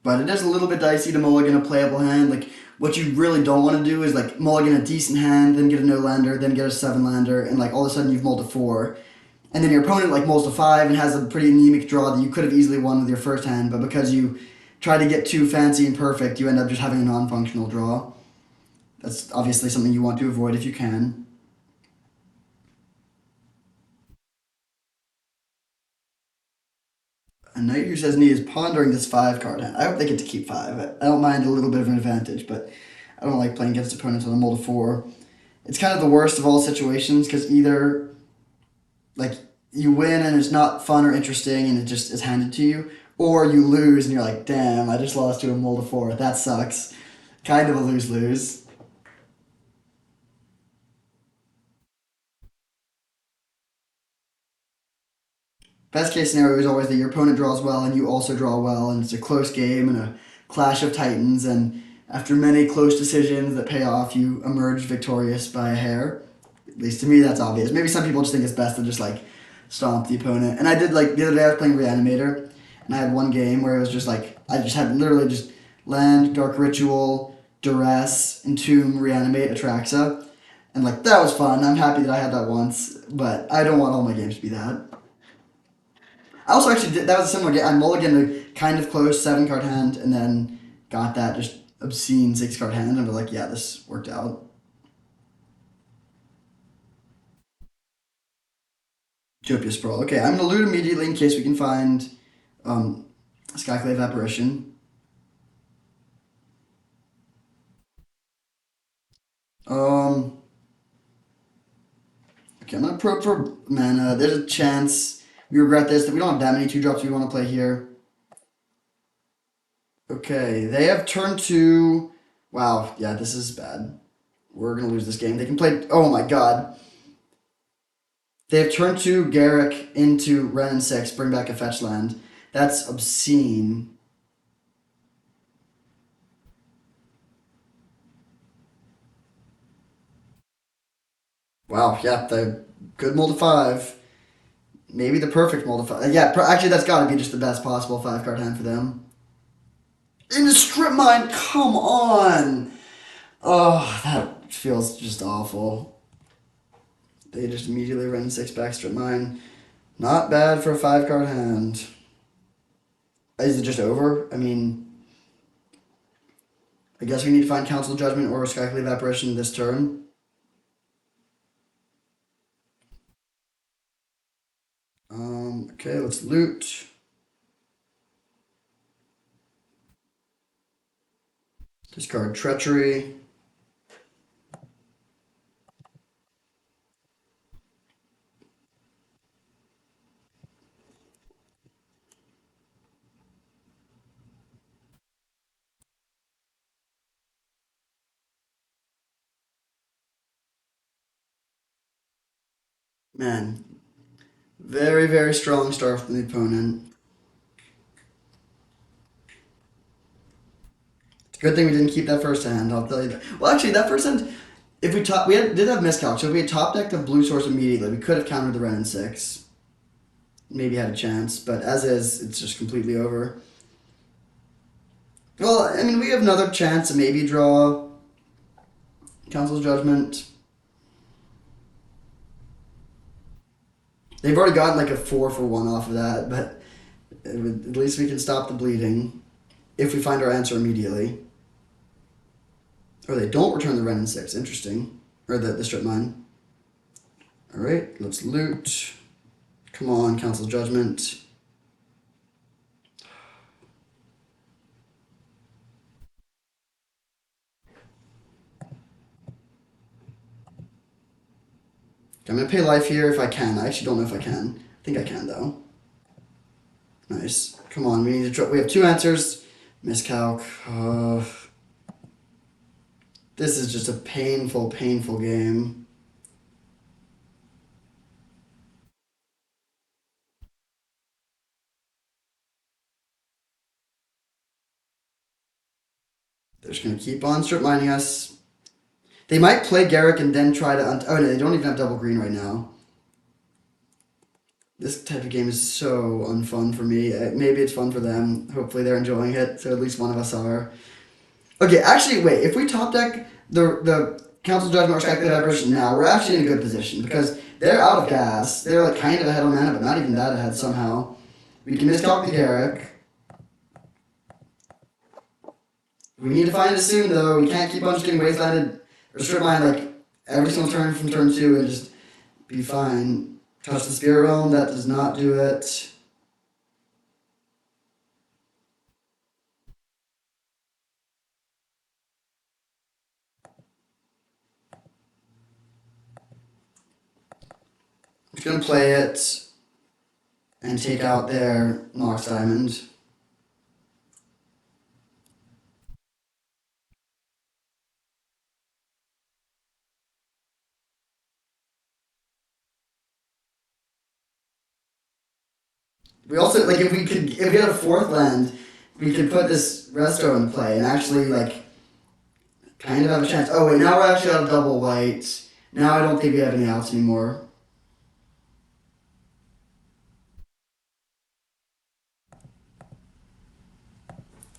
But it is a little bit dicey to mulligan a playable hand. Like, what you really don't want to do is, like, mulligan a decent hand, then get a no-lander, then get a 7-lander, and, like, all of a sudden you've mulled a 4. And then your opponent, like, mulls a 5 and has a pretty anemic draw that you could have easily won with your first hand, but because you try to get too fancy and perfect, you end up just having a non-functional draw. That's obviously something you want to avoid if you can. A knight who says knee is pondering this 5-card hand. I hope they get to keep 5. I don't mind a little bit of an advantage, but I don't like playing against opponents on a mull to 4. It's kind of the worst of all situations because either like you win and it's not fun or interesting and it just is handed to you, or you lose and you're like, damn, I just lost to a mull to 4. That sucks. Kind of a lose-lose. Best case scenario is always that your opponent draws well and you also draw well, and it's a close game and a clash of titans. And after many close decisions that pay off, you emerge victorious by a hair. At least to me, that's obvious. Maybe some people just think it's best to just like stomp the opponent. And I did like the other day I was playing Reanimator, and I had one game where it was just like I just had literally just land, Dark Ritual, Duress, Entomb, Reanimate, Atraxa, and like that was fun. I'm happy that I had that once, but I don't want all my games to be that. I also actually did that was a similar game. I mulliganed a kind of close 7-card hand and then got that just obscene 6-card hand, and I was like, yeah, this worked out. Utopia Sprawl. Okay, I'm gonna loot immediately in case we can find Skyclave Apparition. Um, okay, I'm gonna probe for mana. There's a chance we regret this that we don't have that many 2-drops we want to play here. Okay, they have turn 2. Wow, yeah, this is bad. We're gonna lose this game. They can play. Oh my god. They have turn 2 Garrick into Ren and 6, bring back a fetch land. That's obscene. Wow, yeah, the good mull to 5. Maybe the perfect mull to 5. Yeah, actually, that's gotta be just the best possible 5-card hand for them. In the strip mine, come on! Oh, that feels just awful. They just immediately run 6 backstrip mine. Not bad for a 5-card hand. Is it just over? I mean, I guess we need to find Council Judgment or Skyclave Apparition this turn. Okay, let's loot. Discard Treachery. Man, very, very strong start from the opponent. It's a good thing we didn't keep that first hand, I'll tell you that. Well, actually, that first hand, if we top, did have miscalc, so if we had top decked the blue source immediately, we could have countered the red and 6. Maybe had a chance, but as is, it's just completely over. Well, I mean, we have another chance to maybe draw Council's Judgment. They've already gotten like a 4 for 1 off of that, but at least we can stop the bleeding if we find our answer immediately. Or they don't return the red and 6. Interesting. Or the strip mine. Alright, let's loot. Come on, Council Judgment. I'm going to pay life here if I can. I actually don't know if I can. I think I can, though. Nice. Come on, we need to we have 2 answers. Miscalc. This is just a painful, painful game. They're just going to keep on strip mining us. They might play Garruk and then try to... oh, no, they don't even have double green right now. This type of game is so unfun for me. Maybe it's fun for them. Hopefully they're enjoying it, so at least one of us are. Okay, actually, wait. If we top deck the Council Judgment or Skyclave Apparition now, we're actually in a good position because they're out of gas. They're like kind of ahead on mana, but not even that ahead somehow. We can miscalc the Garruk. We need to find it soon, though. We can't keep on just getting wastelanded or strip mine like every single turn from turn 2 and just be fine. Touch the Spirit Realm, that does not do it. I'm just going to play it and take out their Mox Diamond. We also, like, if we had a 4th land, we could put this Resto in play and actually, like, kind of have a chance. Oh, wait, now we're actually out of double white. Now I don't think we have any outs anymore.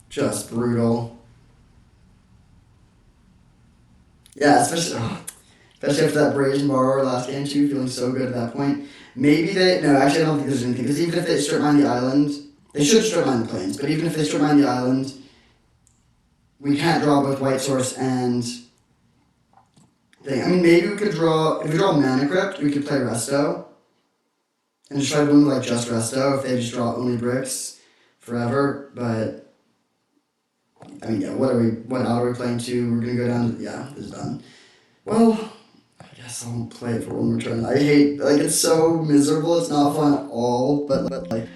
Just brutal. Yeah, especially after that Brazen Borrower last game too, feeling so good at that point. Maybe they... no, actually I don't think there's anything, because even if they strip mine the island, they should strip mine the plains, but even if they strip mine the island, we can't draw both White Source and thing. I mean, maybe we could draw... if we draw Mana Crypt, we could play Resto, and just try to win with like just Resto if they just draw only bricks forever, but... I mean, yeah, what out are we playing to? We're gonna go down to... yeah, this is done. Well... I guess I won't play it for one more turn. I hate, like, it's so miserable, it's not fun at all, but like,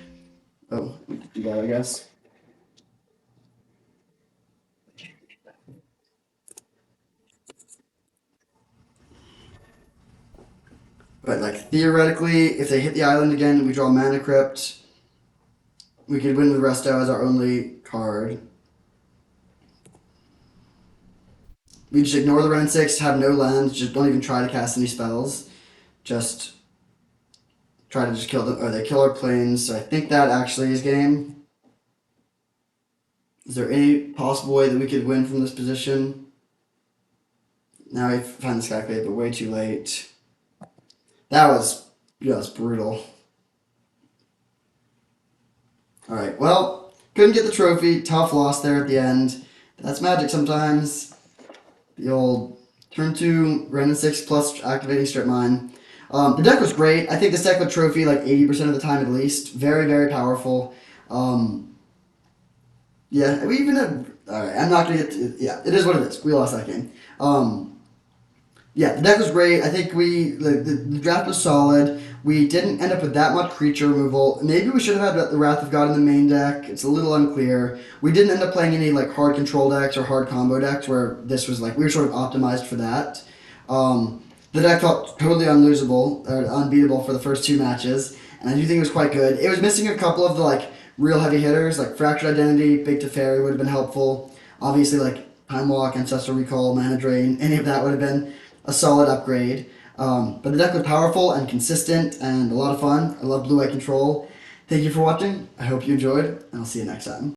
oh, we can do that, I guess. But, like, theoretically, if they hit the island again and we draw Mana Crypt, we could win with Resto as our only card. We just ignore the Ren 6, have no lands, just don't even try to cast any spells. Just try to just kill them. Oh, they kill our planes, so I think that actually is game. Is there any possible way that we could win from this position? Now I find this calculator, but way too late. That was just brutal. Alright, well, couldn't get the trophy. Tough loss there at the end. That's Magic sometimes. The old turn 2, Renin 6 plus activating Strip Mine. The deck was great. I think this deck would trophy like 80% of the time at least. Very, very powerful. Yeah, we even had. Alright, I'm not going to get to. Yeah, it is what it is. We lost that game. Yeah, the deck was great. I think the draft was solid. We didn't end up with that much creature removal. Maybe we should have had the Wrath of God in the main deck. It's a little unclear. We didn't end up playing any like hard control decks or hard combo decks where this was like we were sort of optimized for that. The deck felt totally unlosable or unbeatable for the first 2 matches, and I do think it was quite good. It was missing a couple of the like real heavy hitters, like Fractured Identity, Big Teferi would have been helpful. Obviously, like Time Walk, Ancestral Recall, Mana Drain, any of that would have been a solid upgrade. But the deck was powerful and consistent and a lot of fun. I love blue-white control. Thank you for watching. I hope you enjoyed, and I'll see you next time.